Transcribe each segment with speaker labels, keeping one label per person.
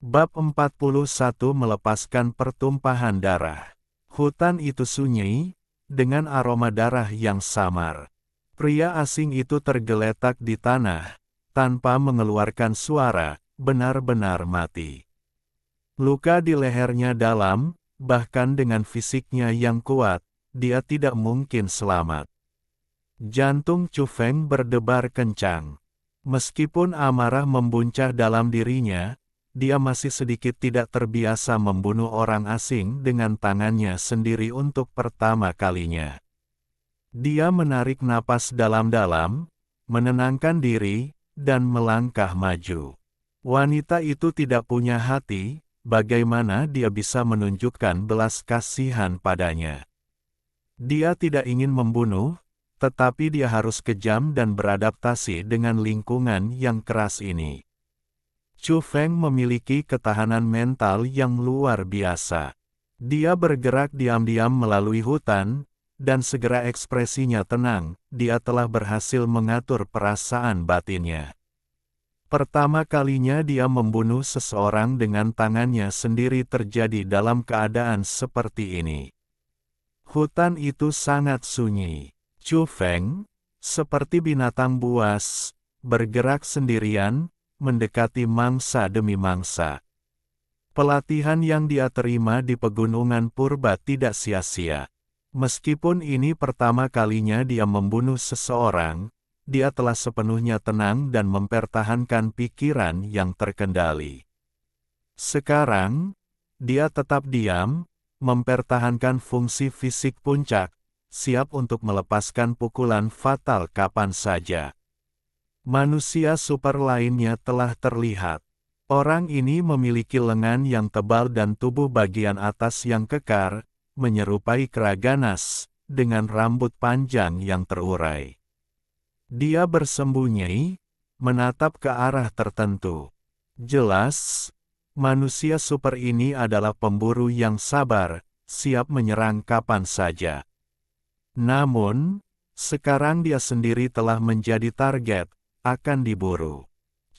Speaker 1: Bab 41 melepaskan pertumpahan darah. Hutan itu sunyi, dengan aroma darah yang samar. Pria asing itu tergeletak di tanah, tanpa mengeluarkan suara, benar-benar mati. Luka di lehernya dalam, bahkan dengan fisiknya yang kuat, dia tidak mungkin selamat. Jantung Chu Feng berdebar kencang. Meskipun amarah membuncah dalam dirinya, dia masih sedikit tidak terbiasa membunuh orang asing dengan tangannya sendiri untuk pertama kalinya. Dia menarik napas dalam-dalam, menenangkan diri, dan melangkah maju. Wanita itu tidak punya hati, bagaimana dia bisa menunjukkan belas kasihan padanya? Dia tidak ingin membunuh, tetapi dia harus kejam dan beradaptasi dengan lingkungan yang keras ini. Chu Feng memiliki ketahanan mental yang luar biasa. Dia bergerak diam-diam melalui hutan, dan segera ekspresinya tenang, dia telah berhasil mengatur perasaan batinnya. Pertama kalinya dia membunuh seseorang dengan tangannya sendiri terjadi dalam keadaan seperti ini. Hutan itu sangat sunyi. Chu Feng, seperti binatang buas, bergerak sendirian, mendekati mangsa demi mangsa. Pelatihan yang dia terima di pegunungan purba tidak sia-sia. Meskipun ini pertama kalinya dia membunuh seseorang, dia telah sepenuhnya tenang dan mempertahankan pikiran yang terkendali. Sekarang, dia tetap diam, mempertahankan fungsi fisik puncak, siap untuk melepaskan pukulan fatal kapan saja. Manusia super lainnya telah terlihat. Orang ini memiliki lengan yang tebal dan tubuh bagian atas yang kekar, menyerupai kera ganas, dengan rambut panjang yang terurai. Dia bersembunyi, menatap ke arah tertentu. Jelas, manusia super ini adalah pemburu yang sabar, siap menyerang kapan saja. Namun, sekarang dia sendiri telah menjadi target, akan diburu.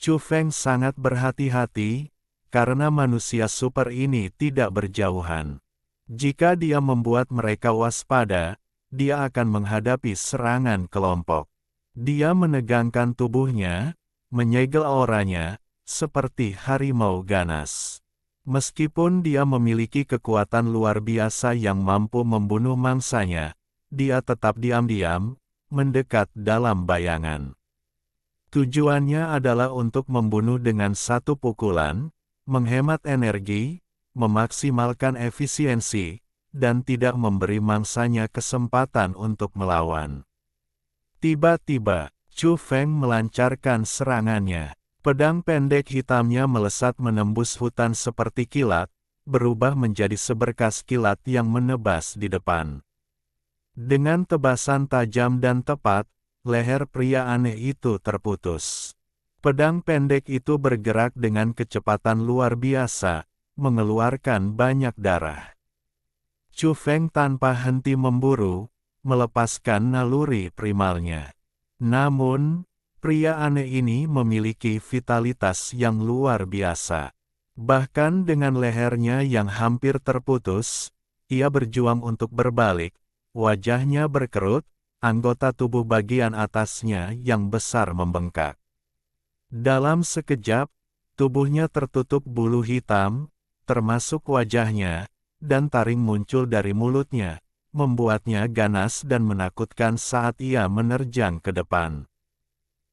Speaker 1: Chu Feng sangat berhati-hati, karena manusia super ini tidak berjauhan. Jika dia membuat mereka waspada, dia akan menghadapi serangan kelompok. Dia menegangkan tubuhnya, menyegel auranya, seperti harimau ganas. Meskipun dia memiliki kekuatan luar biasa yang mampu membunuh mangsanya, dia tetap diam-diam, mendekat dalam bayangan. Tujuannya adalah untuk membunuh dengan satu pukulan, menghemat energi, memaksimalkan efisiensi, dan tidak memberi mangsanya kesempatan untuk melawan. Tiba-tiba, Chu Feng melancarkan serangannya. Pedang pendek hitamnya melesat menembus hutan seperti kilat, berubah menjadi seberkas kilat yang menebas di depan. Dengan tebasan tajam dan tepat, leher pria aneh itu terputus. Pedang pendek itu bergerak dengan kecepatan luar biasa, mengeluarkan banyak darah. Chu Feng tanpa henti memburu, melepaskan naluri primalnya. Namun, pria aneh ini memiliki vitalitas yang luar biasa. Bahkan dengan lehernya yang hampir terputus, ia berjuang untuk berbalik. Wajahnya berkerut, anggota tubuh bagian atasnya yang besar membengkak. Dalam sekejap, tubuhnya tertutup bulu hitam, termasuk wajahnya, dan taring muncul dari mulutnya, membuatnya ganas dan menakutkan saat ia menerjang ke depan.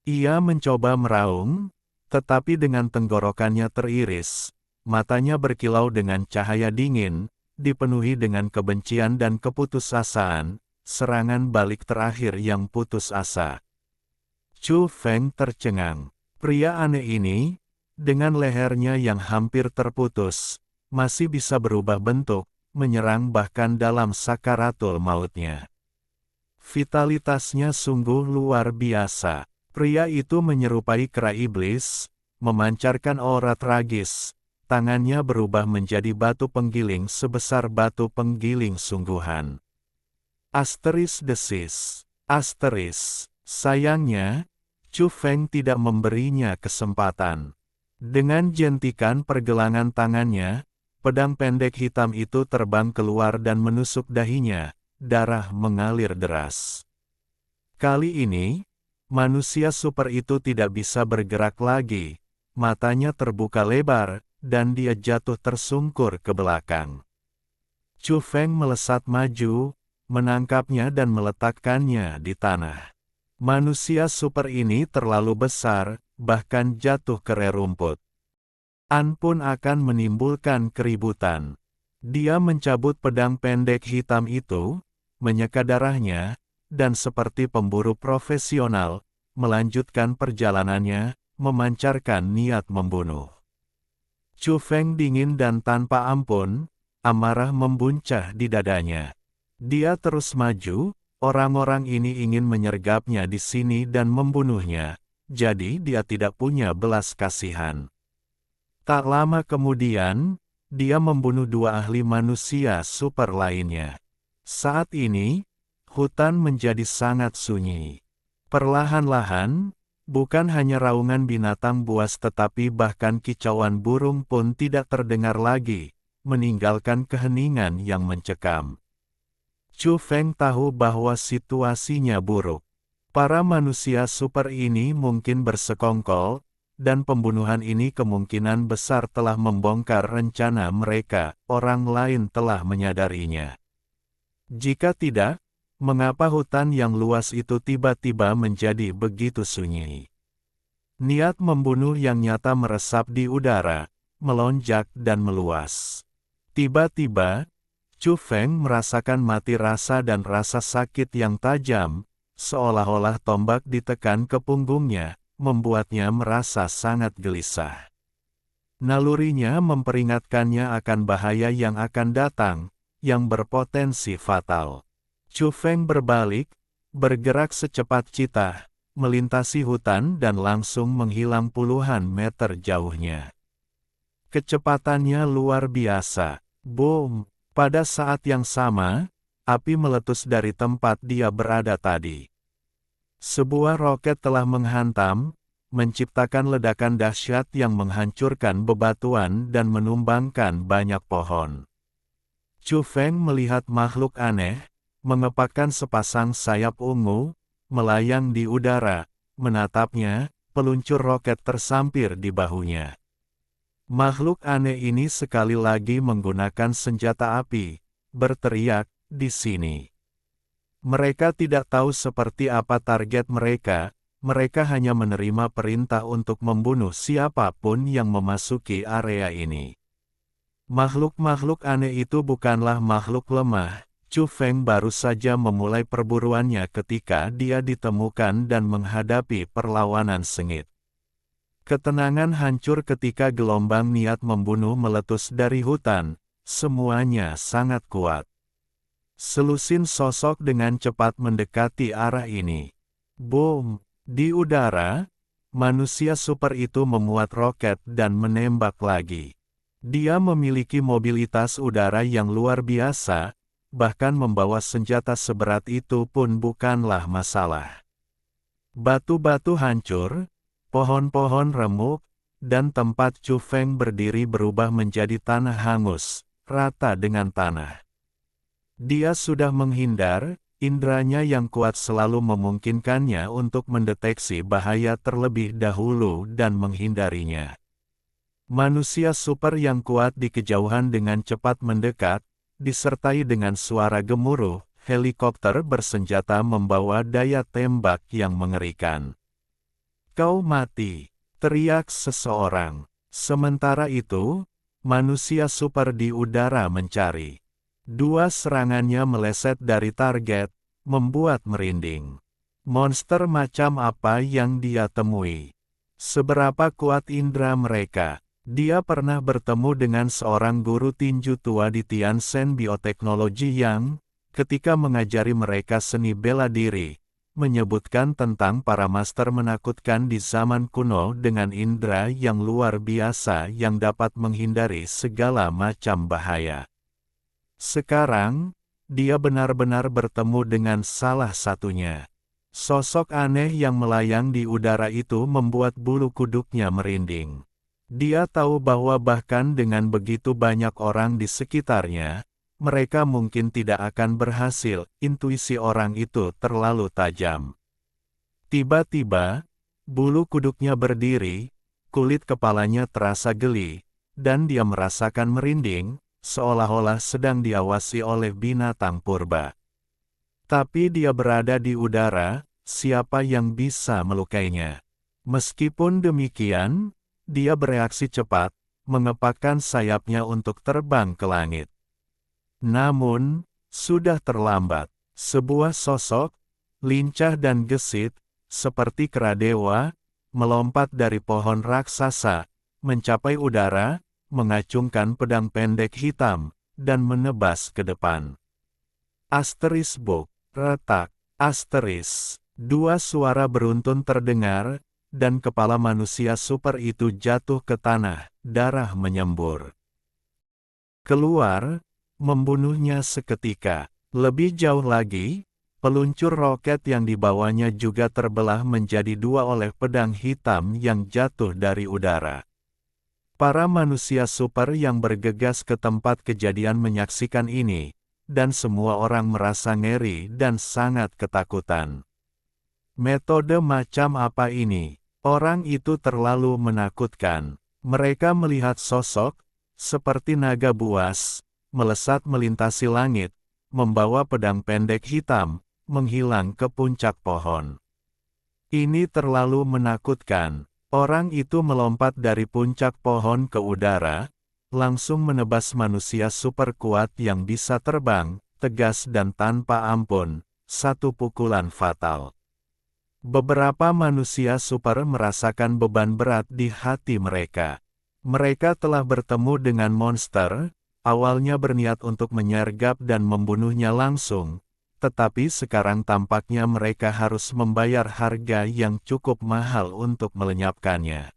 Speaker 1: Ia mencoba meraung, tetapi dengan tenggorokannya teriris, matanya berkilau dengan cahaya dingin, dipenuhi dengan kebencian dan keputusasaan, serangan balik terakhir yang putus asa. Chu Feng tercengang. Pria aneh ini, dengan lehernya yang hampir terputus, masih bisa berubah bentuk, menyerang bahkan dalam sakaratul mautnya. Vitalitasnya sungguh luar biasa. Pria itu menyerupai kera iblis, memancarkan aura tragis. Tangannya berubah menjadi batu penggiling sebesar batu penggiling sungguhan. Asteris desis. Asteris. Sayangnya, Chu Feng tidak memberinya kesempatan. Dengan jentikan pergelangan tangannya, pedang pendek hitam itu terbang keluar dan menusuk dahinya, darah mengalir deras. Kali ini, manusia super itu tidak bisa bergerak lagi, matanya terbuka lebar, dan dia jatuh tersungkur ke belakang. Chu Feng melesat maju, menangkapnya dan meletakkannya di tanah. Manusia super ini terlalu besar, bahkan jatuh ke rerumput. An pun akan menimbulkan keributan. Dia mencabut pedang pendek hitam itu, menyeka darahnya, dan seperti pemburu profesional, melanjutkan perjalanannya, memancarkan niat membunuh. Chu Feng dingin dan tanpa ampun, amarah membuncah di dadanya. Dia terus maju, orang-orang ini ingin menyergapnya di sini dan membunuhnya, jadi dia tidak punya belas kasihan. Tak lama kemudian, dia membunuh 2 ahli manusia super lainnya. Saat ini, hutan menjadi sangat sunyi. Perlahan-lahan, bukan hanya raungan binatang buas tetapi bahkan kicauan burung pun tidak terdengar lagi, meninggalkan keheningan yang mencekam. Chu Feng tahu bahwa situasinya buruk. Para manusia super ini mungkin bersekongkol, dan pembunuhan ini kemungkinan besar telah membongkar rencana mereka, orang lain telah menyadarinya. Jika tidak, mengapa hutan yang luas itu tiba-tiba menjadi begitu sunyi? Niat membunuh yang nyata meresap di udara, melonjak dan meluas. Tiba-tiba, Chu Feng merasakan mati rasa dan rasa sakit yang tajam, seolah-olah tombak ditekan ke punggungnya, membuatnya merasa sangat gelisah. Nalurinya memperingatkannya akan bahaya yang akan datang, yang berpotensi fatal. Chu Feng berbalik, bergerak secepat cita, melintasi hutan dan langsung menghilang puluhan meter jauhnya. Kecepatannya luar biasa. Boom! Pada saat yang sama, api meletus dari tempat dia berada tadi. Sebuah roket telah menghantam, menciptakan ledakan dahsyat yang menghancurkan bebatuan dan menumbangkan banyak pohon. Chu Feng melihat makhluk aneh, mengepakkan sepasang sayap ungu, melayang di udara, menatapnya, peluncur roket tersampir di bahunya. Makhluk aneh ini sekali lagi menggunakan senjata api, berteriak, "Di sini!" Mereka tidak tahu seperti apa target mereka, mereka hanya menerima perintah untuk membunuh siapapun yang memasuki area ini. Makhluk-makhluk aneh itu bukanlah makhluk lemah, Chu Feng baru saja memulai perburuannya ketika dia ditemukan dan menghadapi perlawanan sengit. Ketenangan hancur ketika gelombang niat membunuh meletus dari hutan, semuanya sangat kuat. Selusin sosok dengan cepat mendekati arah ini. Boom! Di udara, manusia super itu memuat roket dan menembak lagi. Dia memiliki mobilitas udara yang luar biasa, bahkan membawa senjata seberat itu pun bukanlah masalah. Batu-batu hancur, pohon-pohon remuk, dan tempat Chu Feng berdiri berubah menjadi tanah hangus, rata dengan tanah. Dia sudah menghindar, indranya yang kuat selalu memungkinkannya untuk mendeteksi bahaya terlebih dahulu dan menghindarinya. Manusia super yang kuat di kejauhan dengan cepat mendekat, disertai dengan suara gemuruh, helikopter bersenjata membawa daya tembak yang mengerikan. "Kau mati!" teriak seseorang. Sementara itu, manusia super di udara mencari. 2 serangannya meleset dari target, membuat merinding. Monster macam apa yang dia temui? Seberapa kuat indera mereka? Dia pernah bertemu dengan seorang guru tinju tua di Tiansen Bioteknologi yang, ketika mengajari mereka seni bela diri, menyebutkan tentang para master menakutkan di zaman kuno dengan indera yang luar biasa yang dapat menghindari segala macam bahaya. Sekarang, dia benar-benar bertemu dengan salah satunya. Sosok aneh yang melayang di udara itu membuat bulu kuduknya merinding. Dia tahu bahwa bahkan dengan begitu banyak orang di sekitarnya, mereka mungkin tidak akan berhasil. Intuisi orang itu terlalu tajam. Tiba-tiba, bulu kuduknya berdiri, kulit kepalanya terasa geli, dan dia merasakan merinding, seolah-olah sedang diawasi oleh binatang purba. Tapi dia berada di udara, siapa yang bisa melukainya? Meskipun demikian, dia bereaksi cepat, mengepakkan sayapnya untuk terbang ke langit. Namun, sudah terlambat. Sebuah sosok, lincah dan gesit, seperti kera dewa, melompat dari pohon raksasa, mencapai udara, mengacungkan pedang pendek hitam, dan menebas ke depan. Asteris book, retak, asteris. Dua suara beruntun terdengar, dan kepala manusia super itu jatuh ke tanah, darah menyembur keluar, membunuhnya seketika. Lebih jauh lagi, peluncur roket yang dibawanya juga terbelah menjadi dua oleh pedang hitam yang jatuh dari udara. Para manusia super yang bergegas ke tempat kejadian menyaksikan ini, dan semua orang merasa ngeri dan sangat ketakutan. Metode macam apa ini? Orang itu terlalu menakutkan. Mereka melihat sosok, seperti naga buas, melesat melintasi langit, membawa pedang pendek hitam, menghilang ke puncak pohon. Ini terlalu menakutkan. Orang itu melompat dari puncak pohon ke udara, langsung menebas manusia super kuat yang bisa terbang, tegas dan tanpa ampun, satu pukulan fatal. Beberapa manusia super merasakan beban berat di hati mereka. Mereka telah bertemu dengan monster, awalnya berniat untuk menyergap dan membunuhnya langsung, tetapi sekarang tampaknya mereka harus membayar harga yang cukup mahal untuk melenyapkannya.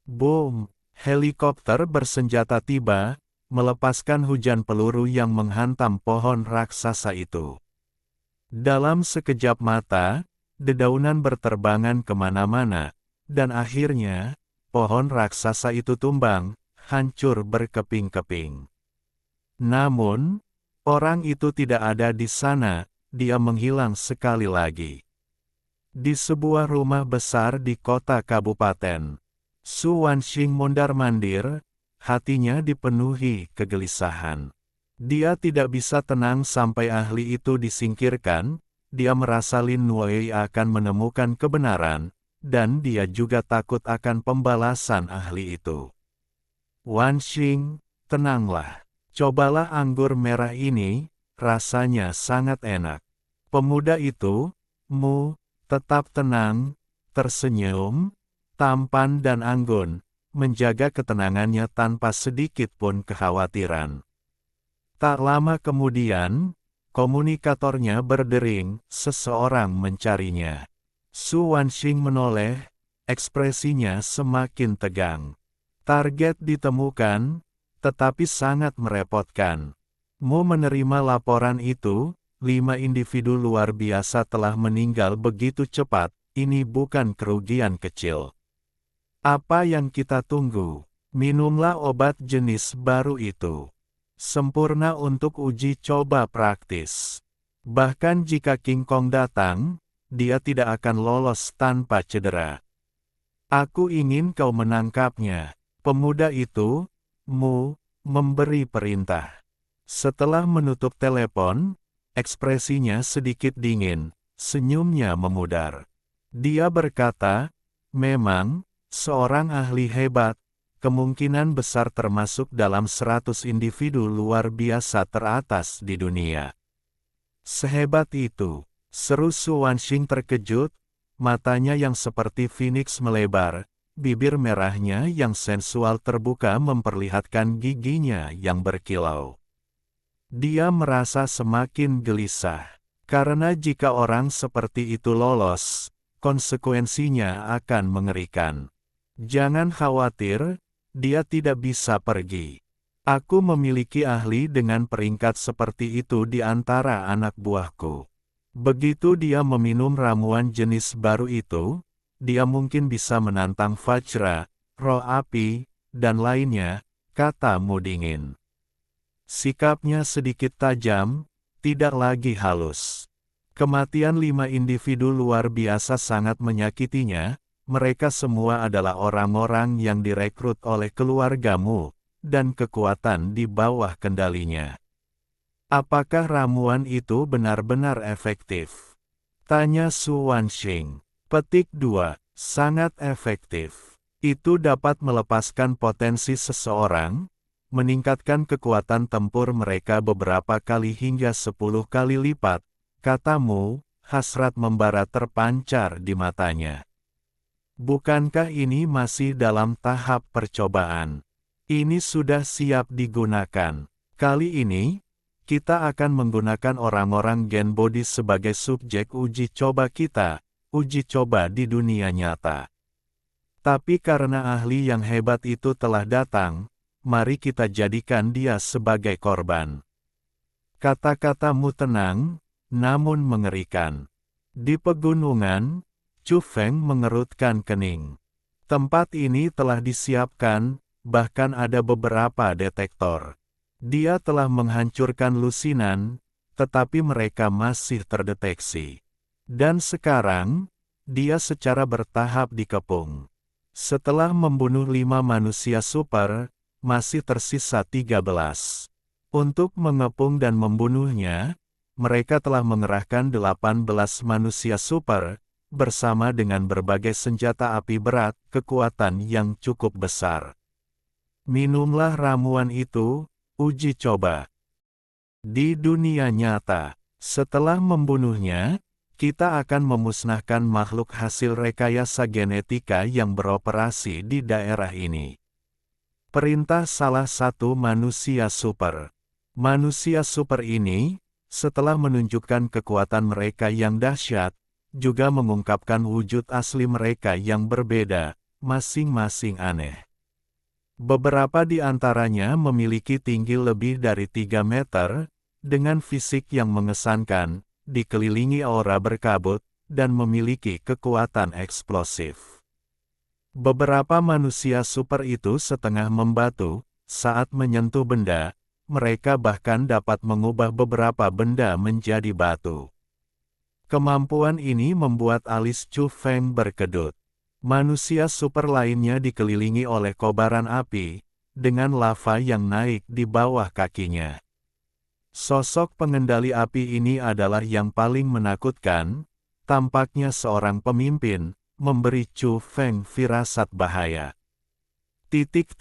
Speaker 1: Boom! Helikopter bersenjata tiba, melepaskan hujan peluru yang menghantam pohon raksasa itu. Dalam sekejap mata, dedaunan berterbangan kemana-mana, dan akhirnya, pohon raksasa itu tumbang, hancur berkeping-keping. Namun, orang itu tidak ada di sana, dia menghilang sekali lagi. Di sebuah rumah besar di kota kabupaten, Su Wanxing mondar-mandir, hatinya dipenuhi kegelisahan. Dia tidak bisa tenang sampai ahli itu disingkirkan. Dia merasa Lin Wei akan menemukan kebenaran, dan dia juga takut akan pembalasan ahli itu. Wanxing, tenanglah. Cobalah anggur merah ini, rasanya sangat enak. Pemuda itu, tetap tenang, tersenyum, tampan dan anggun, menjaga ketenangannya tanpa sedikit pun kekhawatiran. Tak lama kemudian, komunikatornya berdering, seseorang mencarinya. Su Wanxing menoleh, ekspresinya semakin tegang. Target ditemukan, tetapi sangat merepotkan. Mu menerima laporan itu, 5 individu luar biasa telah meninggal begitu cepat, ini bukan kerugian kecil. Apa yang kita tunggu? Minumlah obat jenis baru itu. Sempurna untuk uji coba praktis. Bahkan jika King Kong datang, dia tidak akan lolos tanpa cedera. Aku ingin kau menangkapnya. Pemuda itu, memberi perintah. Setelah menutup telepon, ekspresinya sedikit dingin, senyumnya memudar. Dia berkata, memang, seorang ahli hebat, kemungkinan besar termasuk dalam 100 individu luar biasa teratas di dunia. Sehebat itu, seru Su Wanxing terkejut, matanya yang seperti phoenix melebar, bibir merahnya yang sensual terbuka memperlihatkan giginya yang berkilau. Dia merasa semakin gelisah, karena jika orang seperti itu lolos, konsekuensinya akan mengerikan. Jangan khawatir, dia tidak bisa pergi. Aku memiliki ahli dengan peringkat seperti itu di antara anak buahku. Begitu dia meminum ramuan jenis baru itu, dia mungkin bisa menantang Vajra, roh api, dan lainnya, kata Mu dingin. Sikapnya sedikit tajam, tidak lagi halus. Kematian 5 individu luar biasa sangat menyakitinya, mereka semua adalah orang-orang yang direkrut oleh keluargamu, dan kekuatan di bawah kendalinya. Apakah ramuan itu benar-benar efektif? Tanya Su Wanxing. Petik 2. Sangat efektif. Itu dapat melepaskan potensi seseorang, meningkatkan kekuatan tempur mereka beberapa kali hingga 10 kali lipat, katamu, hasrat membara terpancar di matanya. Bukankah ini masih dalam tahap percobaan? Ini sudah siap digunakan. Kali ini, kita akan menggunakan orang-orang Gen Body sebagai subjek uji coba kita, uji coba di dunia nyata. Tapi karena ahli yang hebat itu telah datang, mari kita jadikan dia sebagai korban. Kata-katamu tenang, namun mengerikan. Di pegunungan, Chu Feng mengerutkan kening. Tempat ini telah disiapkan, bahkan ada beberapa detektor. Dia telah menghancurkan lusinan, tetapi mereka masih terdeteksi. Dan sekarang, dia secara bertahap dikepung. Setelah membunuh 5 manusia super, masih tersisa 13. Untuk mengepung dan membunuhnya, mereka telah mengerahkan 18 manusia super, bersama dengan berbagai senjata api berat, kekuatan yang cukup besar. Minumlah ramuan itu, uji coba. Di dunia nyata, setelah membunuhnya, kita akan memusnahkan makhluk hasil rekayasa genetika yang beroperasi di daerah ini. Perintah salah satu manusia super. Manusia super ini, setelah menunjukkan kekuatan mereka yang dahsyat, juga mengungkapkan wujud asli mereka yang berbeda, masing-masing aneh. Beberapa di antaranya memiliki tinggi lebih dari 3 meter, dengan fisik yang mengesankan, dikelilingi aura berkabut, dan memiliki kekuatan eksplosif. Beberapa manusia super itu setengah membatu, saat menyentuh benda, mereka bahkan dapat mengubah beberapa benda menjadi batu. Kemampuan ini membuat alis Chu Feng berkedut. Manusia super lainnya dikelilingi oleh kobaran api, dengan lava yang naik di bawah kakinya. Sosok pengendali api ini adalah yang paling menakutkan, tampaknya seorang pemimpin, memberi Chu Feng firasat bahaya. 13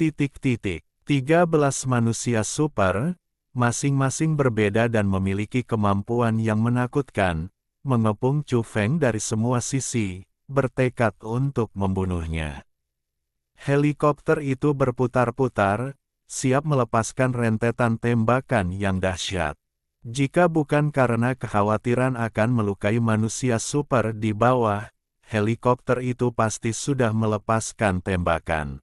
Speaker 1: manusia super, masing-masing berbeda dan memiliki kemampuan yang menakutkan, mengepung Chu Feng dari semua sisi, bertekad untuk membunuhnya. Helikopter itu berputar-putar, siap melepaskan rentetan tembakan yang dahsyat. Jika bukan karena kekhawatiran akan melukai manusia super di bawah, helikopter itu pasti sudah melepaskan tembakan.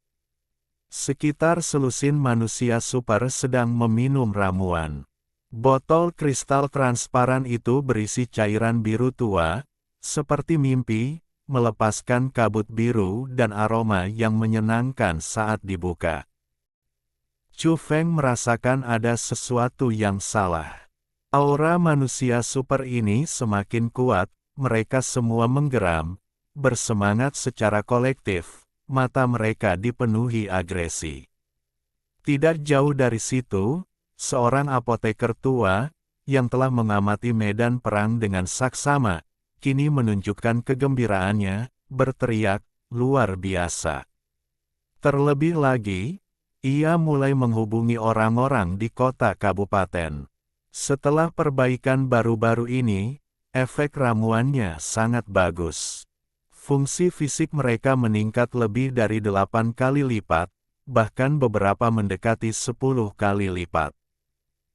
Speaker 1: Sekitar selusin manusia super sedang meminum ramuan. Botol kristal transparan itu berisi cairan biru tua, seperti mimpi, melepaskan kabut biru dan aroma yang menyenangkan saat dibuka. Chu Feng merasakan ada sesuatu yang salah. Aura manusia super ini semakin kuat, mereka semua menggeram, bersemangat secara kolektif. Mata mereka dipenuhi agresi. Tidak jauh dari situ, seorang apoteker tua, yang telah mengamati medan perang dengan saksama, kini menunjukkan kegembiraannya, berteriak, luar biasa. Terlebih lagi, ia mulai menghubungi orang-orang di kota kabupaten. Setelah perbaikan baru-baru ini, efek ramuannya sangat bagus. Fungsi fisik mereka meningkat lebih dari 8 kali lipat, bahkan beberapa mendekati 10 kali lipat.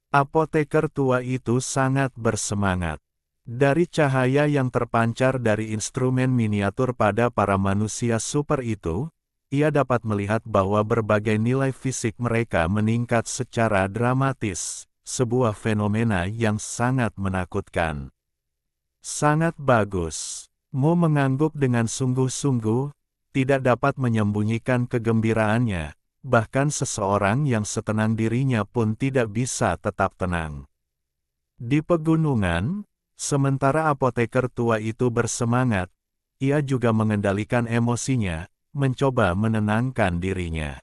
Speaker 1: Apoteker tua itu sangat bersemangat. Dari cahaya yang terpancar dari instrumen miniatur pada para manusia super itu, ia dapat melihat bahwa berbagai nilai fisik mereka meningkat secara dramatis, sebuah fenomena yang sangat menakutkan. Sangat bagus. Mo mengangguk dengan sungguh-sungguh, tidak dapat menyembunyikan kegembiraannya, bahkan seseorang yang setenang dirinya pun tidak bisa tetap tenang. Di pegunungan, sementara apoteker tua itu bersemangat, ia juga mengendalikan emosinya, mencoba menenangkan dirinya.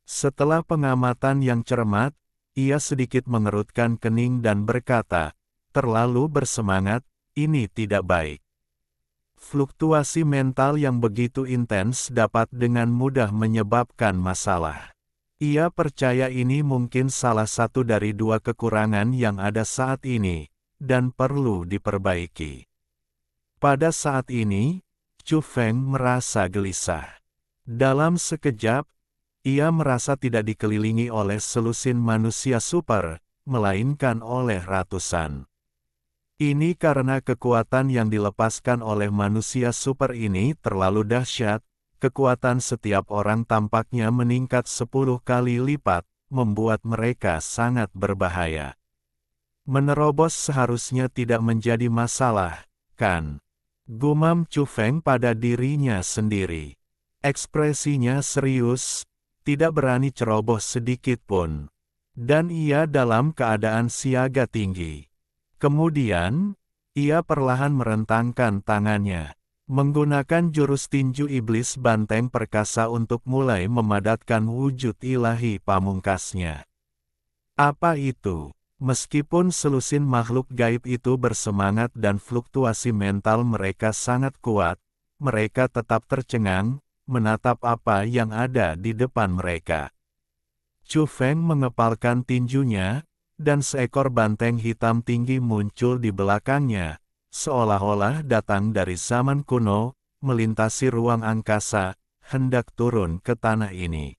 Speaker 1: Setelah pengamatan yang cermat, ia sedikit mengerutkan kening dan berkata, "Terlalu bersemangat, ini tidak baik." Fluktuasi mental yang begitu intens dapat dengan mudah menyebabkan masalah. Ia percaya ini mungkin salah satu dari dua kekurangan yang ada saat ini, dan perlu diperbaiki. Pada saat ini, Chu Feng merasa gelisah. Dalam sekejap, ia merasa tidak dikelilingi oleh selusin manusia super, melainkan oleh ratusan. Ini karena kekuatan yang dilepaskan oleh manusia super ini terlalu dahsyat, kekuatan setiap orang tampaknya meningkat 10 kali lipat, membuat mereka sangat berbahaya. Menerobos seharusnya tidak menjadi masalah, kan? Gumam Chu Feng pada dirinya sendiri. Ekspresinya serius, tidak berani ceroboh sedikit pun. Dan ia dalam keadaan siaga tinggi. Kemudian, ia perlahan merentangkan tangannya, menggunakan jurus tinju iblis banteng perkasa untuk mulai memadatkan wujud ilahi pamungkasnya. Apa itu? Meskipun selusin makhluk gaib itu bersemangat dan fluktuasi mental mereka sangat kuat, mereka tetap tercengang, menatap apa yang ada di depan mereka. Chu Feng mengepalkan tinjunya, dan seekor banteng hitam tinggi muncul di belakangnya, seolah-olah datang dari zaman kuno, melintasi ruang angkasa, hendak turun ke tanah ini.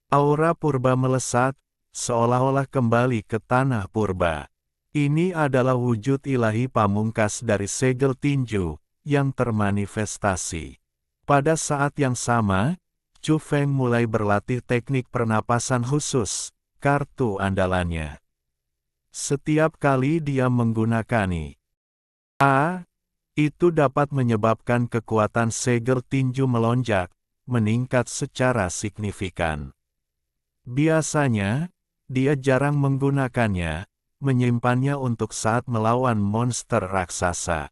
Speaker 1: Aura purba melesat, seolah-olah kembali ke tanah purba. Ini adalah wujud ilahi pamungkas dari segel tinju, yang termanifestasi. Pada saat yang sama, Chu Feng mulai berlatih teknik pernapasan khusus, kartu andalannya. Setiap kali dia menggunakannya, itu dapat menyebabkan kekuatan segel tinju melonjak, meningkat secara signifikan. Biasanya, dia jarang menggunakannya, menyimpannya untuk saat melawan monster raksasa.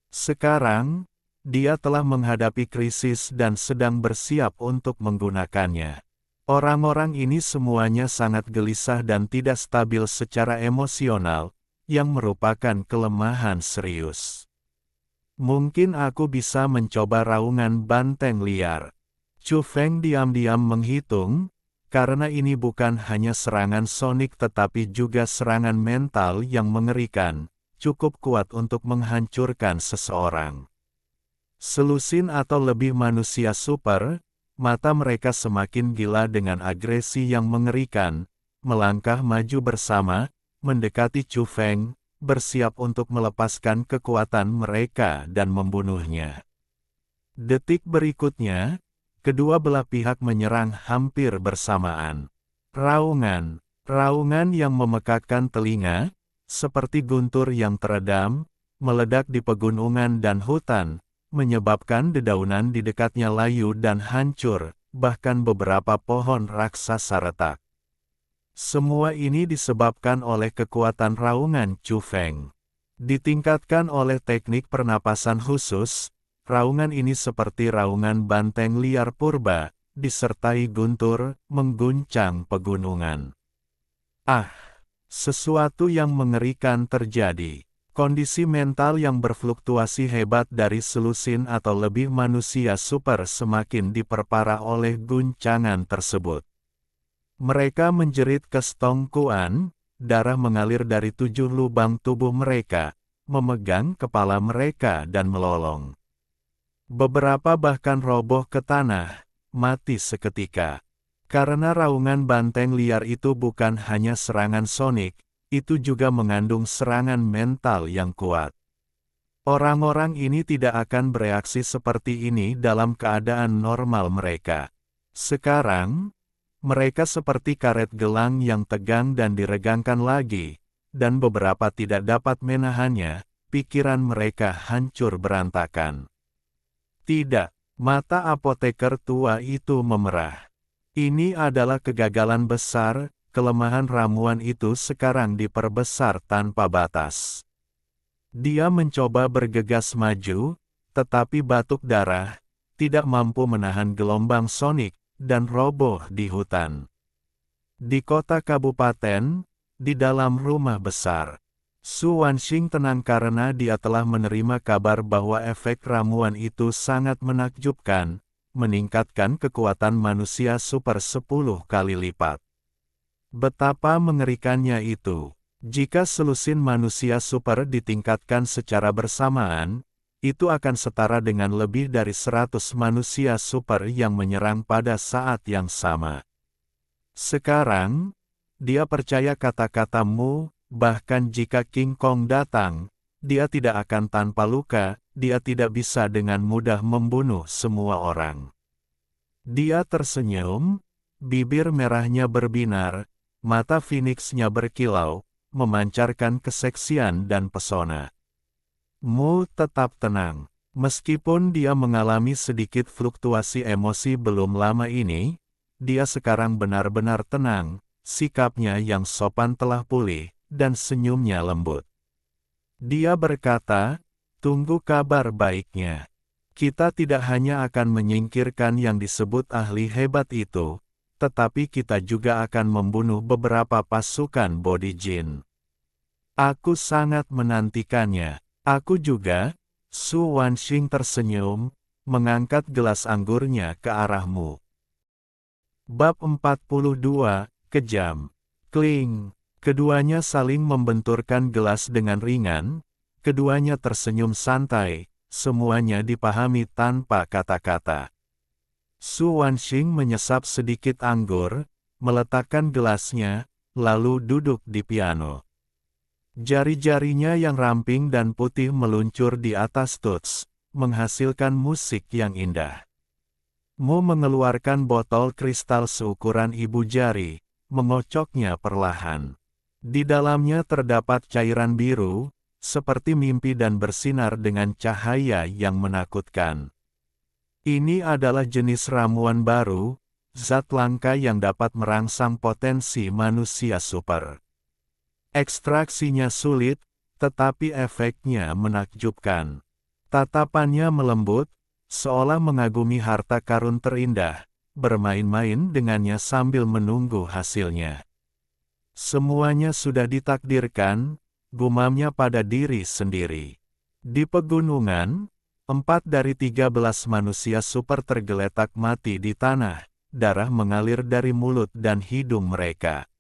Speaker 1: Sekarang, dia telah menghadapi krisis dan sedang bersiap untuk menggunakannya. Orang-orang ini semuanya sangat gelisah dan tidak stabil secara emosional, yang merupakan kelemahan serius. Mungkin aku bisa mencoba raungan banteng liar. Chu Feng diam-diam menghitung, karena ini bukan hanya serangan sonik tetapi juga serangan mental yang mengerikan, cukup kuat untuk menghancurkan seseorang. Selusin atau lebih manusia super, mata mereka semakin gila dengan agresi yang mengerikan, melangkah maju bersama, mendekati Chu Feng, bersiap untuk melepaskan kekuatan mereka dan membunuhnya. Detik berikutnya, kedua belah pihak menyerang hampir bersamaan. Raungan yang memekakkan telinga, seperti guntur yang teredam, meledak di pegunungan dan hutan, menyebabkan dedaunan di dekatnya layu dan hancur, bahkan beberapa pohon raksasa retak. Semua ini disebabkan oleh kekuatan raungan Chu Feng. Ditingkatkan oleh teknik pernapasan khusus, raungan ini seperti raungan banteng liar purba, disertai guntur, mengguncang pegunungan. Sesuatu yang mengerikan terjadi. Kondisi mental yang berfluktuasi hebat dari selusin atau lebih manusia super semakin diperparah oleh guncangan tersebut. Mereka menjerit kestongkuan, darah mengalir dari 7 lubang tubuh mereka, memegang kepala mereka dan melolong. Beberapa bahkan roboh ke tanah, mati seketika. Karena raungan banteng liar itu bukan hanya serangan sonik, itu juga mengandung serangan mental yang kuat. Orang-orang ini tidak akan bereaksi seperti ini dalam keadaan normal mereka. Sekarang, mereka seperti karet gelang yang tegang dan diregangkan lagi, dan beberapa tidak dapat menahannya, pikiran mereka hancur berantakan. Tidak, Mata apoteker tua itu memerah. Ini adalah kegagalan besar, kelemahan ramuan itu sekarang diperbesar tanpa batas. Dia mencoba bergegas maju, tetapi batuk darah tidak mampu menahan gelombang sonik dan roboh di hutan. Di kota kabupaten, di dalam rumah besar, Su Wanxing tenang karena dia telah menerima kabar bahwa efek ramuan itu sangat menakjubkan, meningkatkan kekuatan manusia super 10 kali lipat. Betapa mengerikannya itu. Jika selusin manusia super ditingkatkan secara bersamaan, itu akan setara dengan lebih dari 100 manusia super yang menyerang pada saat yang sama. Sekarang, dia percaya kata-katamu, bahkan jika King Kong datang, dia tidak akan tanpa luka, dia tidak bisa dengan mudah membunuh semua orang. Dia tersenyum, bibir merahnya berbinar, mata Phoenix-nya berkilau, memancarkan keseksian dan pesona. Mu tetap tenang. Meskipun dia mengalami sedikit fluktuasi emosi belum lama ini, dia sekarang benar-benar tenang, sikapnya yang sopan telah pulih, dan senyumnya lembut. Dia berkata, tunggu kabar baiknya. Kita tidak hanya akan menyingkirkan yang disebut ahli hebat itu, tetapi kita juga akan membunuh beberapa pasukan body jin. Aku sangat menantikannya. Aku juga. Su Wanxing tersenyum, mengangkat gelas anggurnya ke arahmu. Bab 42, Kejam. Kling. Keduanya saling membenturkan gelas dengan ringan, keduanya tersenyum santai, semuanya dipahami tanpa kata-kata. Su Wanxing menyesap sedikit anggur, meletakkan gelasnya, lalu duduk di piano. Jari-jarinya yang ramping dan putih meluncur di atas tuts, menghasilkan musik yang indah. Mu mengeluarkan botol kristal seukuran ibu jari, mengocoknya perlahan. Di dalamnya terdapat cairan biru, seperti mimpi dan bersinar dengan cahaya yang menakutkan. Ini adalah jenis ramuan baru, zat langka yang dapat merangsang potensi manusia super. Ekstraksinya sulit, tetapi efeknya menakjubkan. Tatapannya melembut, seolah mengagumi harta karun terindah, bermain-main dengannya sambil menunggu hasilnya. Semuanya sudah ditakdirkan, gumamnya pada diri sendiri. Di pegunungan, 4 dari 13 manusia super tergeletak mati di tanah, darah mengalir dari mulut dan hidung mereka.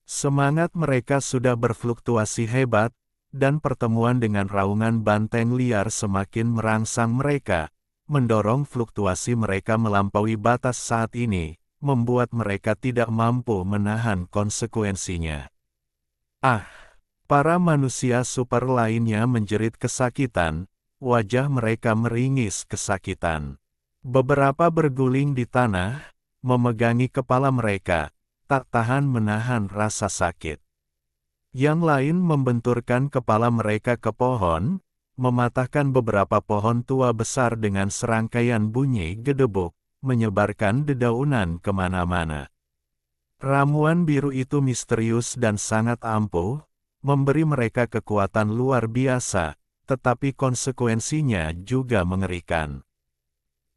Speaker 1: Semangat mereka sudah berfluktuasi hebat, dan pertemuan dengan raungan banteng liar semakin merangsang mereka, mendorong fluktuasi mereka melampaui batas saat ini, membuat mereka tidak mampu menahan konsekuensinya. Ah! Para manusia super lainnya menjerit kesakitan, wajah mereka meringis kesakitan. Beberapa berguling di tanah, memegangi kepala mereka, tak tahan menahan rasa sakit. Yang lain membenturkan kepala mereka ke pohon, mematahkan beberapa pohon tua besar dengan serangkaian bunyi gedebuk, menyebarkan dedaunan kemana-mana. Ramuan biru itu misterius dan sangat ampuh, memberi mereka kekuatan luar biasa, tetapi konsekuensinya juga mengerikan.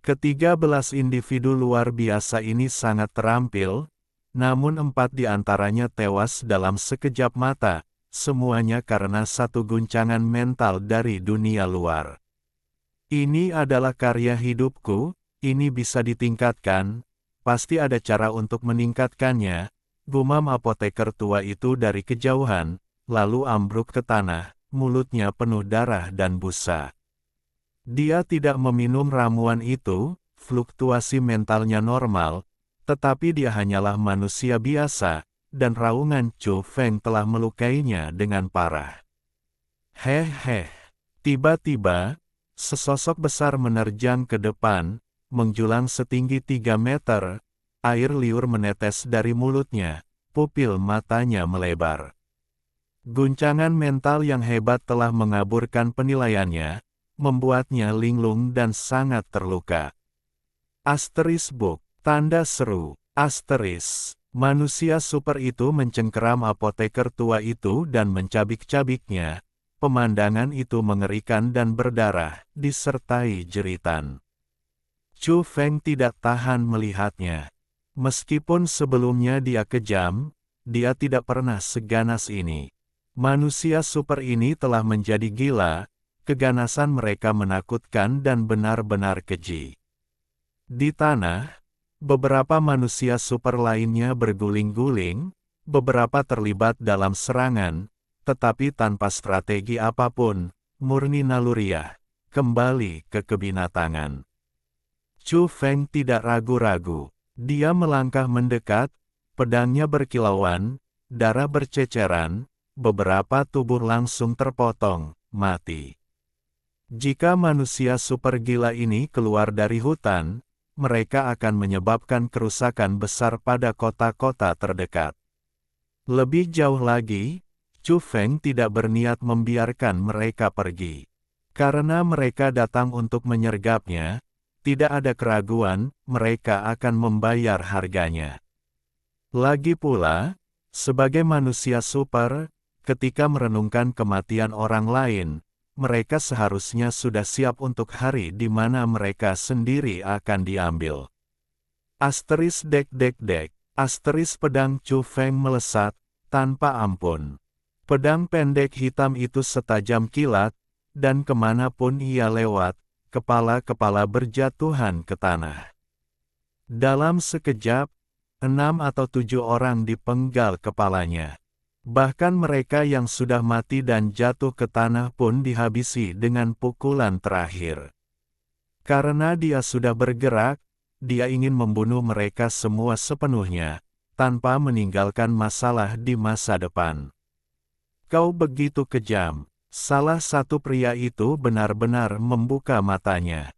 Speaker 1: Ke-13 individu luar biasa ini sangat terampil, namun 4 di antaranya tewas dalam sekejap mata, semuanya karena satu guncangan mental dari dunia luar. Ini adalah karya hidupku, ini bisa ditingkatkan, pasti ada cara untuk meningkatkannya, gumam apoteker tua itu dari kejauhan, lalu ambruk ke tanah, mulutnya penuh darah dan busa. Dia tidak meminum ramuan itu, fluktuasi mentalnya normal, tetapi dia hanyalah manusia biasa, dan raungan Chu Feng telah melukainya dengan parah. Hehe. Tiba-tiba, sesosok besar menerjang ke depan, menjulang setinggi 3 meter, air liur menetes dari mulutnya, pupil matanya melebar. Guncangan mental yang hebat telah mengaburkan penilaiannya, membuatnya linglung dan sangat terluka. Book, tanda seru, Manusia super itu mencengkeram apoteker tua itu dan mencabik-cabiknya. Pemandangan itu mengerikan dan berdarah, disertai jeritan. Chu Feng tidak tahan melihatnya. Meskipun sebelumnya dia kejam, dia tidak pernah seganas ini. Manusia super ini telah menjadi gila, keganasan mereka menakutkan dan benar-benar keji. Di tanah, beberapa manusia super lainnya berguling-guling, beberapa terlibat dalam serangan, tetapi tanpa strategi apapun, murni naluriah, kembali ke kebinatangan. Chu Feng tidak ragu-ragu. Dia melangkah mendekat, pedangnya berkilauan, darah berceceran, beberapa tubuh langsung terpotong, mati. Jika manusia super gila ini keluar dari hutan, mereka akan menyebabkan kerusakan besar pada kota-kota terdekat. Lebih jauh lagi, Chu Feng tidak berniat membiarkan mereka pergi. Karena mereka datang untuk menyergapnya, tidak ada keraguan, mereka akan membayar harganya. Lagi pula, sebagai manusia super, ketika merenungkan kematian orang lain, mereka seharusnya sudah siap untuk hari di mana mereka sendiri akan diambil. Pedang Chu Feng melesat, tanpa ampun. Pedang pendek hitam itu setajam kilat, dan kemanapun ia lewat, kepala-kepala berjatuhan ke tanah. Dalam sekejap, 6 atau 7 orang dipenggal kepalanya. Bahkan mereka yang sudah mati dan jatuh ke tanah pun dihabisi dengan pukulan terakhir. Karena dia sudah bergerak, dia ingin membunuh mereka semua sepenuhnya, tanpa meninggalkan masalah di masa depan. Kau begitu kejam. Salah satu pria itu benar-benar membuka matanya.